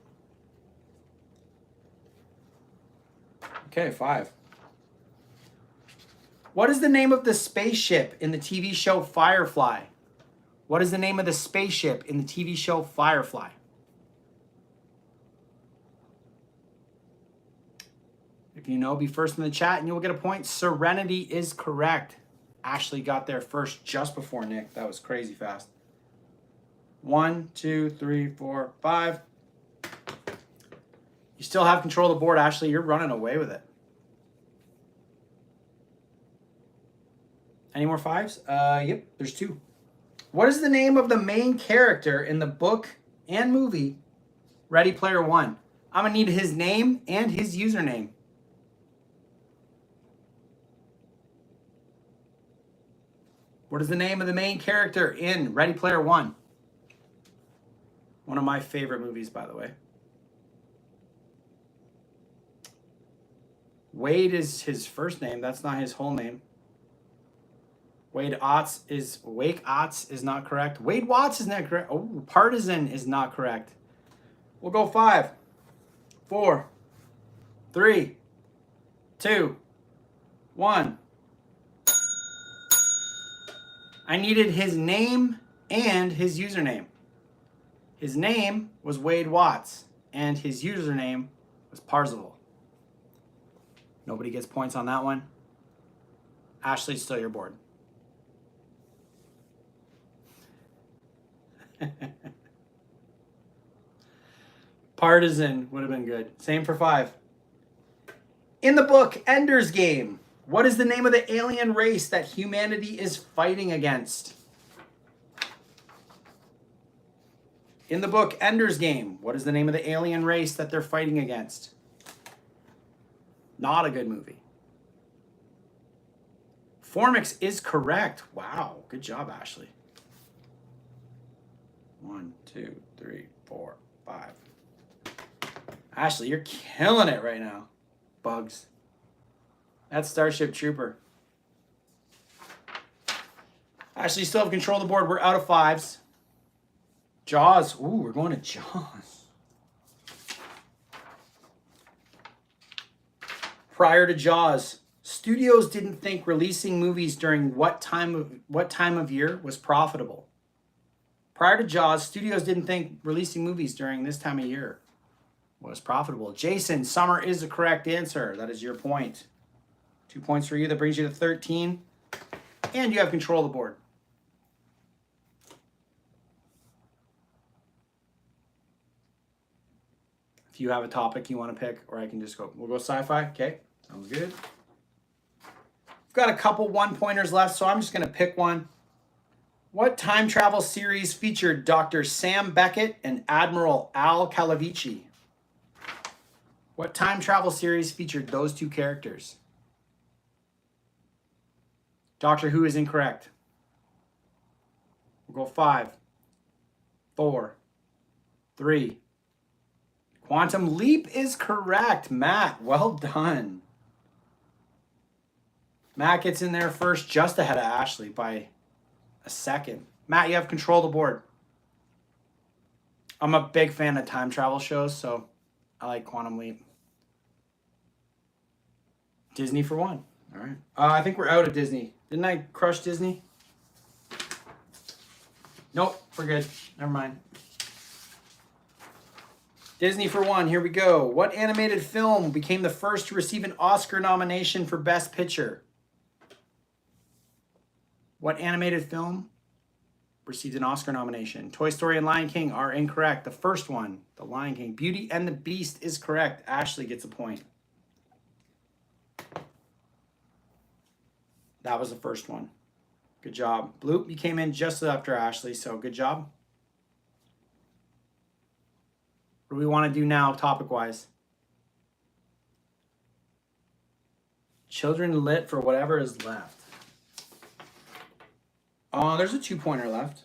Okay, 5. What is the name of the spaceship in the TV show Firefly? What is the name of the spaceship in the TV show Firefly? If you know, be first in the chat and you will get a point. Serenity is correct. Ashley got there first just before Nick. That was crazy fast. 1, 2, 3, 4, 5. You still have control of the board, Ashley. You're running away with it. Any more 5s? Yep, there's 2. What is the name of the main character in the book and movie Ready Player One? I'm going to need his name and his username. What is the name of the main character in Ready Player One? One of my favorite movies, by the way. Wade is his first name. That's not his whole name. Wade Watts is not correct. Wade Watts is not correct. Oh, Partisan is not correct. We'll go 5, 4, 3, 2, 1. I needed his name and his username. His name was Wade Watts, and his username was Parzival. Nobody gets points on that one. Ashley, still your board. Partisan would have been good. Same for 5. In the book Ender's Game, what is the name of the alien race that humanity is fighting against? In the book Ender's Game, what is the name of the alien race that they're fighting against? Not a good movie. Formix is correct. Wow, good job, Ashley. 1, 2, 3, 4, 5. Ashley, you're killing it right now. Bugs. That's Starship Trooper. Ashley, you still have control of the board. We're out of 5s. Jaws. Ooh, we're going to Jaws. Prior to Jaws, studios didn't think releasing movies during what time of year was profitable. Prior to Jaws, studios didn't think releasing movies during this time of year was profitable. Jason, summer is the correct answer. That is your point. 2 points for you. That brings you to 13. And you have control of the board. If you have a topic you want to pick, or I can just go. We'll go sci-fi. Okay, sounds good. We've got a couple one-pointers left, so I'm just going to pick one. What time travel series featured Dr. Sam Beckett and Admiral Al Calavici? What time travel series featured those two characters? Doctor Who is incorrect. We'll go 5, 4, 3. Quantum Leap is correct. Matt, well done. Matt gets in there first, just ahead of Ashley by a second. Matt, you have control of the board. I'm a big fan of time travel shows, so I like Quantum Leap. Disney for 1. All right. I think we're out of Disney. Didn't I crush Disney? Nope, we're good. Never mind. Disney for 1. Here we go. What animated film became the first to receive an Oscar nomination for Best Picture? What animated film received an Oscar nomination? Toy Story and Lion King are incorrect. The first one, The Lion King. Beauty and the Beast is correct. Ashley gets a point. That was the first one. Good job. Bloop, you came in just after Ashley, so good job. What do we want to do now, topic-wise? Children lit for whatever is left. There's a 2-pointer left.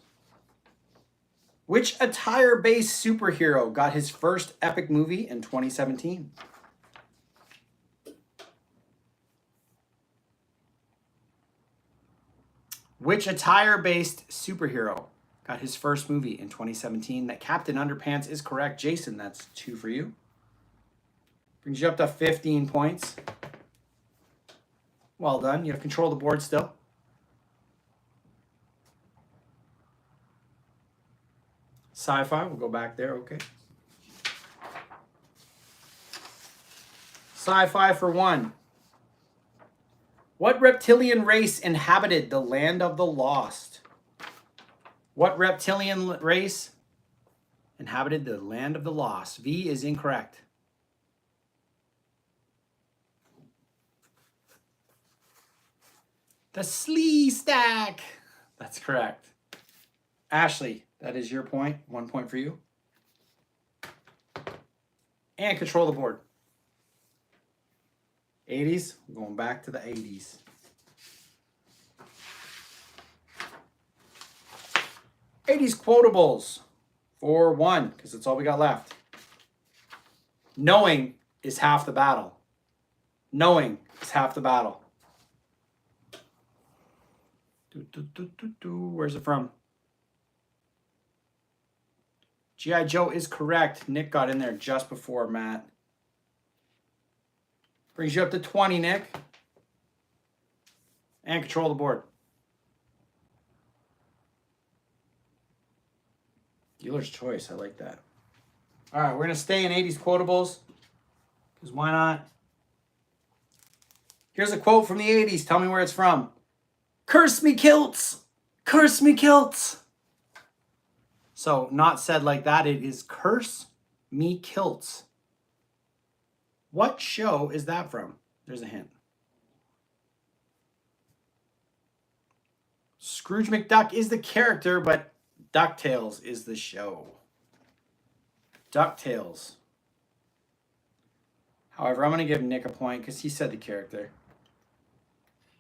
Which attire-based superhero got his first epic movie in 2017? Which attire-based superhero got his first movie in 2017? That Captain Underpants is correct. Jason, that's 2 for you. Brings you up to 15 points. Well done. You have control of the board still. Sci-fi, we'll go back there, okay. Sci-fi for 1. What reptilian race inhabited the land of the lost? What reptilian race inhabited the land of the lost? V is incorrect. The Slee Stack. That's correct. Ashley, that is your point. 1 point for you. And control the board. 80s. We're going back to the 80s. 80s quotables for 1, because that's all we got left. Knowing is half the battle. Knowing is half the battle. Where's it from? G.I. Joe is correct. Nick got in there just before Matt. Brings you up to 20, Nick. And control the board. Dealer's choice. I like that. All right, we're going to stay in 80s quotables. Because why not? Here's a quote from the 80s. Tell me where it's from. Curse me kilts. Curse me kilts. So, not said like that. It is curse me kilts. What show is that from? There's a hint. Scrooge McDuck is the character, but DuckTales is the show. DuckTales. However, I'm going to give Nick a point because he said the character.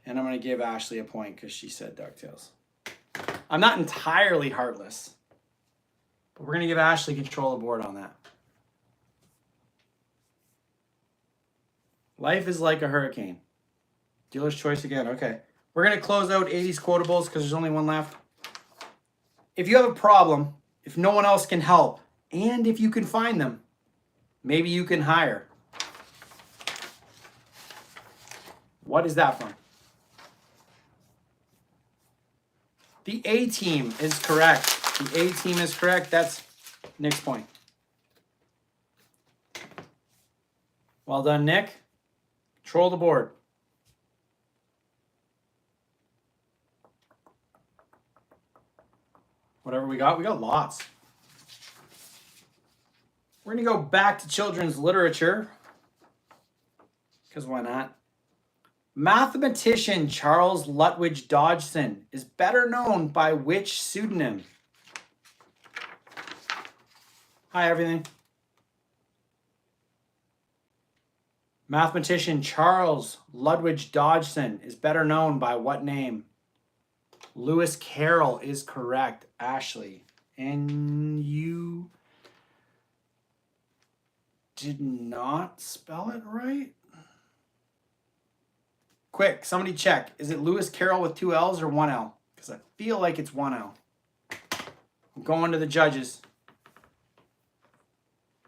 And I'm going to give Ashley a point because she said DuckTales. I'm not entirely heartless. But we're going to give Ashley control of the board on that. Life is like a hurricane. Dealer's choice again. Okay. We're going to close out 80s quotables because there's only one left. If you have a problem, if no one else can help, and if you can find them, maybe you can hire. What is that from? The A-Team is correct. The A-Team is correct. That's Nick's point. Well done, Nick. Control the board. Whatever we got lots. We're going to go back to children's literature. Because why not? Mathematician Charles Lutwidge Dodgson is better known by which pseudonym? Hi, everything. Mathematician Charles Lutwidge Dodgson is better known by what name? Lewis Carroll is correct, Ashley. And you did not spell it right? Quick, somebody check. Is it Lewis Carroll with 2 L's or 1 L? Because I feel like it's 1 L. I'm going to the judges.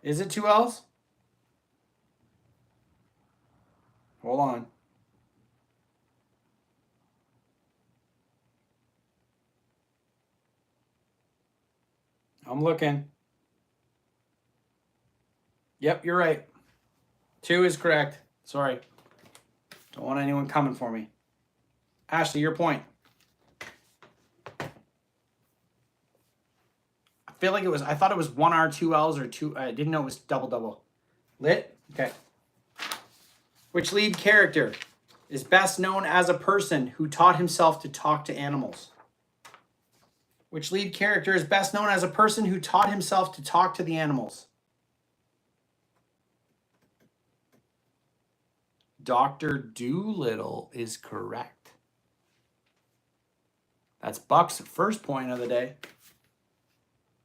Is it 2 L's? Hold on. I'm looking. Yep, you're right. 2 is correct. Sorry. Don't want anyone coming for me. Ashley, your point. I feel like it was, I thought it was 1 R, 2 L's, or 2, I didn't know it was double. Lit? Okay. Which lead character is best known as a person who taught himself to talk to animals? Which lead character is best known as a person who taught himself to talk to the animals? Dr. Doolittle is correct. That's Buck's first point of the day.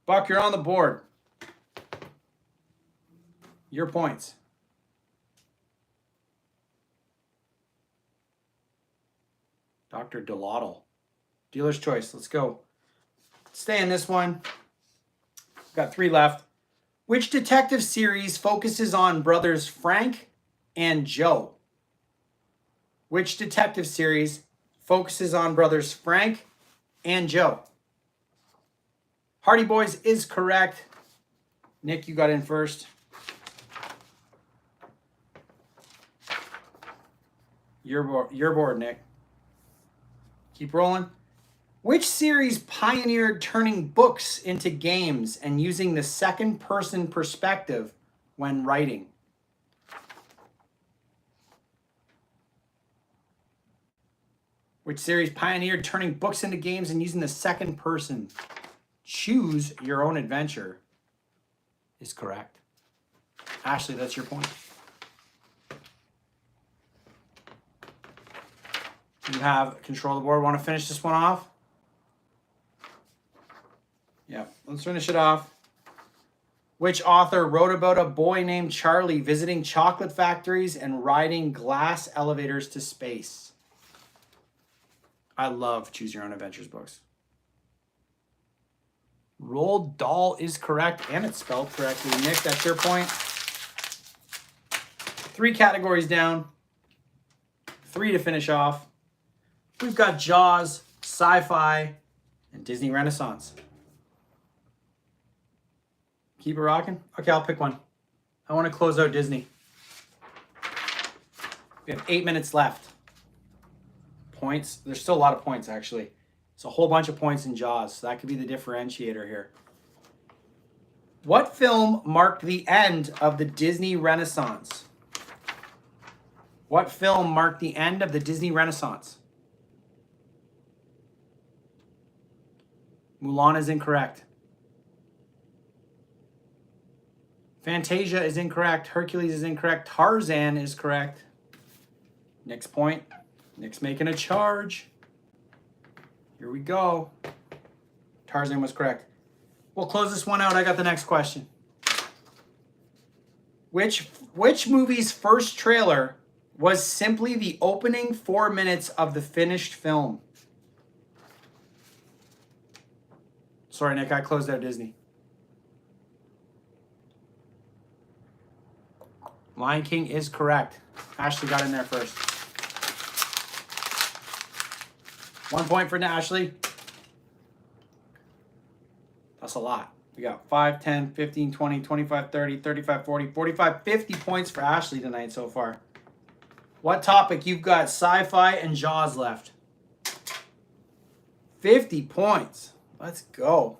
Buck, you're on the board. Your points. Dr. Doolittle. Dealer's choice. Let's go. Stay in this one. Got 3 left. Which detective series focuses on brothers Frank and Joe? Which detective series focuses on brothers Frank and Joe? Hardy Boys is correct. Nick, you got in first. Your board, Nick. Keep rolling. Which series pioneered turning books into games and using the second-person perspective when writing? Which series pioneered turning books into games and using the second person? Choose Your Own Adventure is correct. Ashley, that's your point. You have control of the board. Want to finish this one off? Yeah, let's finish it off. Which author wrote about a boy named Charlie visiting chocolate factories and riding glass elevators to space? I love Choose Your Own Adventures books. Roald Dahl is correct, and it's spelled correctly. Nick, that's your point. 3 categories down. 3 to finish off. We've got Jaws, Sci-Fi, and Disney Renaissance. Keep it rocking? Okay, I'll pick one. I want to close out Disney. We have 8 minutes left. Points. There's still a lot of points, actually. It's a whole bunch of points in Jaws, so that could be the differentiator here. What film marked the end of the Disney Renaissance? What film marked the end of the Disney Renaissance? Mulan is incorrect. Fantasia is incorrect. Hercules is incorrect. Tarzan is correct. Next point. Nick's making a charge. Here we go. Tarzan was correct. We'll close this one out. I got the next question. Which movie's first trailer was simply the opening 4 minutes of the finished film? Sorry, Nick, I closed out Disney. Lion King is correct. Ashley got in there first. 1 point for Ashley. That's a lot. We got 5, 10, 15, 20, 25, 30, 35, 40, 45, 50 points for Ashley tonight so far. What topic? You've got Sci-Fi and Jaws left. 50 points. Let's go.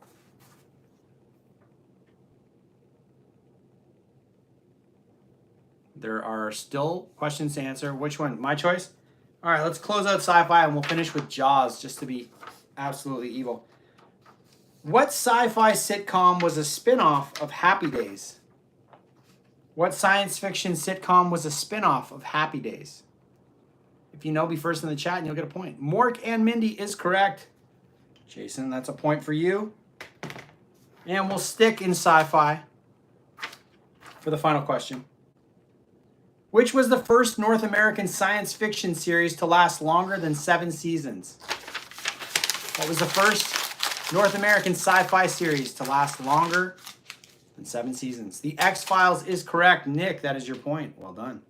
There are still questions to answer. Which one? My choice? All right, let's close out Sci-Fi and we'll finish with Jaws just to be absolutely evil. What sci-fi sitcom was a spin-off of Happy Days? What science fiction sitcom was a spin-off of Happy Days? If you know, be first in the chat and you'll get a point. Mork and Mindy is correct. Jason, that's a point for you. And we'll stick in sci-fi for the final question. Which was the first North American science fiction series to last longer than 7 seasons? What was the first North American sci-fi series to last longer than 7 seasons? The X-Files is correct. Nick, that is your point. Well done.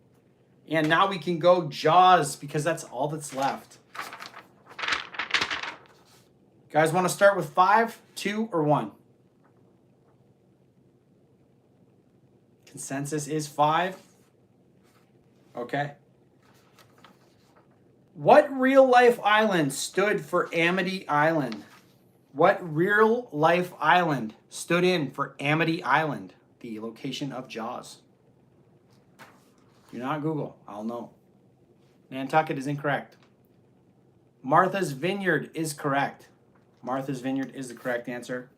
And now we can go Jaws because that's all that's left. Guys want to start with 5, 2, or 1? Consensus is 5. Okay. What real-life island stood for Amity Island? What real-life island stood in for Amity Island, the location of Jaws? Do not Google. I'll know. Nantucket is incorrect. Martha's Vineyard is correct. Martha's Vineyard is the correct answer.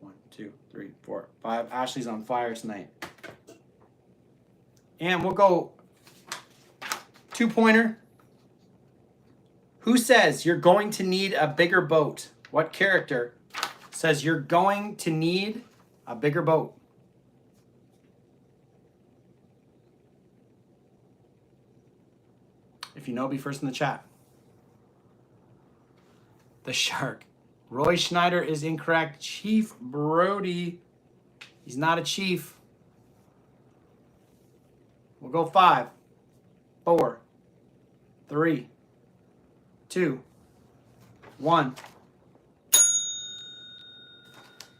1, 2, 3, 4, 5. Ashley's on fire tonight. And we'll go 2-pointer. Who says you're going to need a bigger boat? What character says you're going to need a bigger boat? If you know, be first in the chat. The shark. Roy Schneider is incorrect. Chief Brody. He's not a chief. We'll go 5, 4, 3, 2, 1.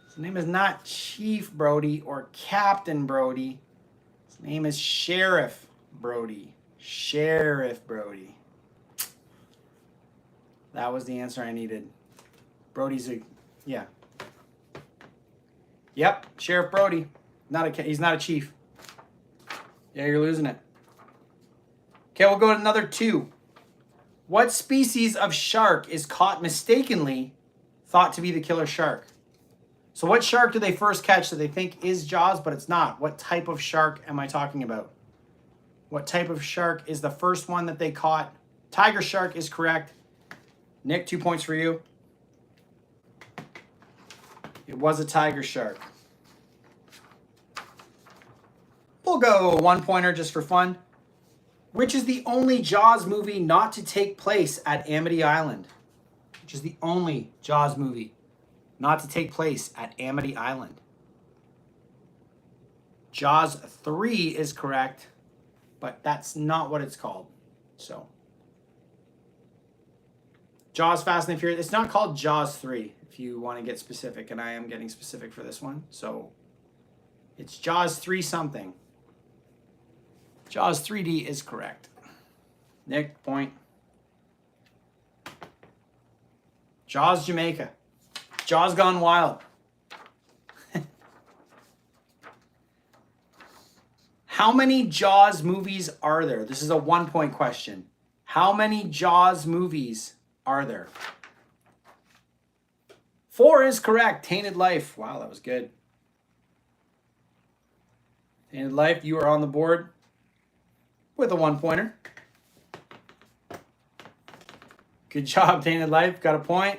His name is not Chief Brody or Captain Brody. His name is Sheriff Brody. Sheriff Brody. That was the answer I needed. Brody's a, yeah. Yep, Sheriff Brody. He's not a chief. Yeah, you're losing it. Okay, we'll go to another 2. What species of shark is caught mistakenly thought to be the killer shark? So what shark do they first catch that they think is Jaws, but it's not? What type of shark am I talking about? What type of shark is the first one that they caught? Tiger shark is correct. Nick, 2 points for you. It was a tiger shark. We'll go 1 pointer just for fun. Which is the only Jaws movie not to take place at Amity Island? Which is the only Jaws movie not to take place at Amity Island? Jaws 3 is correct, but that's not what it's called. So, Jaws Fast and the Furious. It's not called Jaws 3, if you want to get specific, and I am getting specific for this one. So, it's Jaws 3 something. Jaws 3D is correct. Nick, point. Jaws Jamaica. Jaws Gone Wild. How many Jaws movies are there? This is a 1 point question. How many Jaws movies are there? 4 is correct. Tainted Life. Wow, that was good. Tainted Life, you are on the board with a 1 pointer. Good job, Tainted Life. Got a point.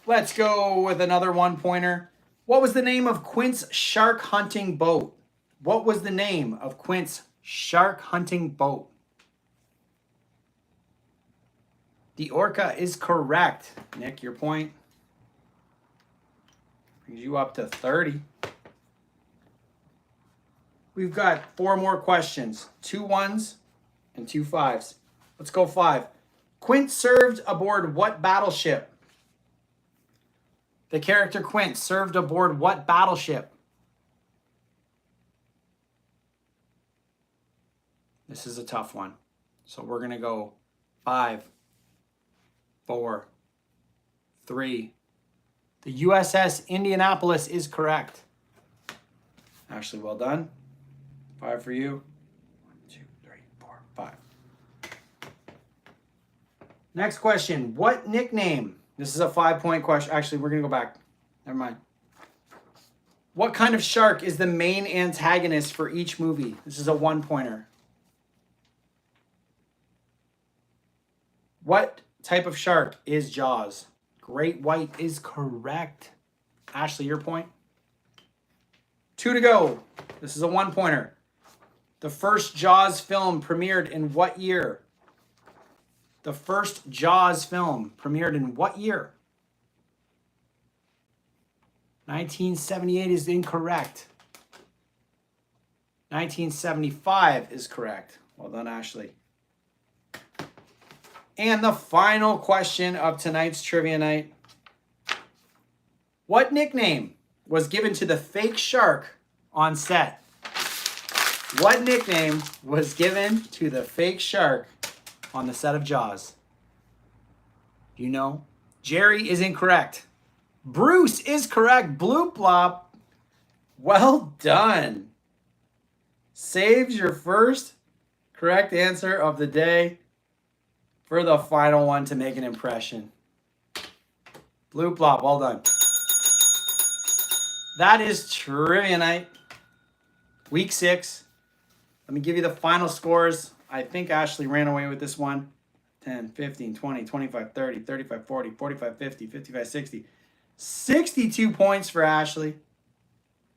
Let's go with another 1 pointer. What was the name of Quint's shark hunting boat? What was the name of Quint's shark hunting boat? The Orca is correct. Nick, your point. Brings you up to 30. We've got 4 more questions. 2 1s and 2 5s. Let's go 5. Quint served aboard what battleship? The character Quint served aboard what battleship? This is a tough one. So we're going to go 5, 4, 3. The USS Indianapolis is correct. Ashley, well done. 5 for you. 1, 2, 3, 4, 5. Next question. What nickname? This is a 5-point question. Actually, we're going to go back. Never mind. What kind of shark is the main antagonist for each movie? This is a 1-pointer. What type of shark is Jaws? Great white is correct. Ashley, your point. 2 to go. This is a 1-pointer. The first Jaws film premiered in what year? The first Jaws film premiered in what year? 1978 is incorrect. 1975 is correct. Well done, Ashley. And the final question of tonight's trivia night. What nickname was given to the fake shark on set? What nickname was given to the fake shark on the set of Jaws? You know? Jerry is incorrect. Bruce is correct. Bloop blop. Well done. Saves your first correct answer of the day for the final one to make an impression. Bloop blop. Well done. That is trivia night. Week 6. Let me give you the final scores. I think Ashley ran away with this one. 10, 15, 20, 25, 30, 35, 40, 45, 50, 55, 60. 62 points for Ashley.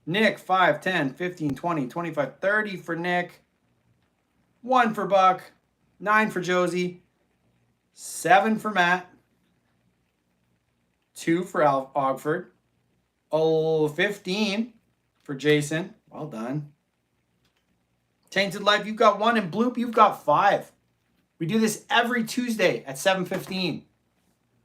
Nick, 5, 10, 15, 20, 25, 30 for Nick. 1 for Buck. 9 for Josie. 7 for Matt. 2 for Ogford. 15 for Jason. Well done. Tainted Life, you've got 1, and Bloop, you've got 5. We do this every Tuesday at 7:15.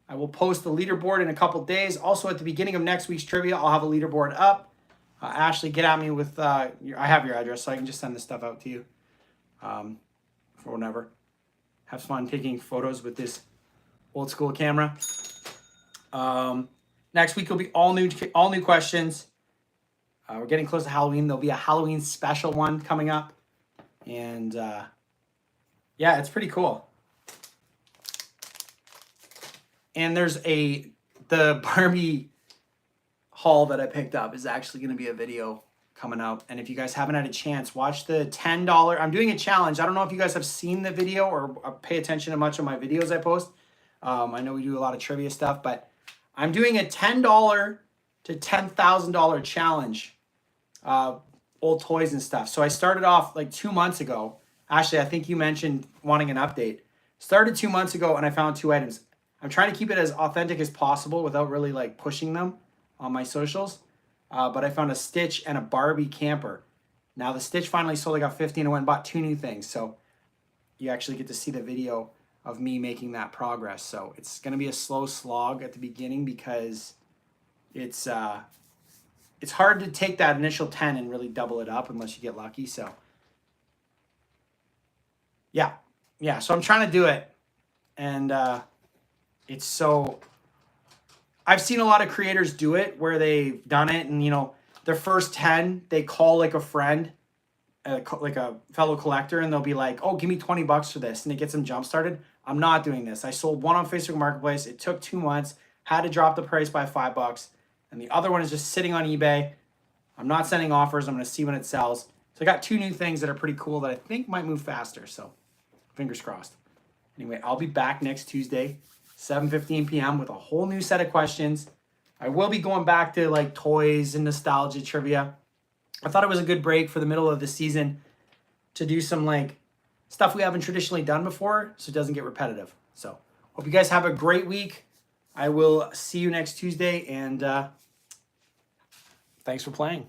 I will post the leaderboard in a couple days. Also, at the beginning of next week's trivia, I'll have a leaderboard up. Ashley, get at me with, I have your address, so I can just send this stuff out to you for whenever. Have fun taking photos with this old school camera. Next week will be all new questions. We're getting close to Halloween. There'll be a Halloween special one coming up. And yeah, it's pretty cool. And there's the Barbie haul that I picked up is actually going to be a video coming out. And if you guys haven't had a chance, watch the $10. I'm doing a challenge. I don't know if you guys have seen the video or pay attention to much of my videos I post. I know we do a lot of trivia stuff, but I'm doing a $10 to $10,000 challenge, old toys and stuff. So I started off like 2 months ago. Ashley, I think you mentioned wanting an update. Started 2 months ago and I found 2 items. I'm trying to keep it as authentic as possible without really like pushing them on my socials. But I found a Stitch and a Barbie camper. Now the Stitch finally sold. I got 50 and I went and bought 2 new things. So you actually get to see the video of me making that progress. So it's going to be a slow slog at the beginning because it's hard to take that initial 10 and really double it up unless you get lucky. So yeah. So I'm trying to do it. And it's so, I've seen a lot of creators do it where they've done it and, you know, their first 10, they call like a friend, like a fellow collector, and they'll be like, oh, give me 20 bucks for this. And it gets them jump started. I'm not doing this. I sold one on Facebook Marketplace. It took 2 months, had to drop the price by $5. And the other one is just sitting on eBay. I'm not sending offers. I'm going to see when it sells. So I got 2 new things that are pretty cool that I think might move faster. So fingers crossed. Anyway, I'll be back next Tuesday, 7:15 p.m. with a whole new set of questions. I will be going back to like toys and nostalgia trivia. I thought it was a good break for the middle of the season to do some like stuff we haven't traditionally done before so it doesn't get repetitive. So hope you guys have a great week. I will see you next Tuesday, and thanks for playing.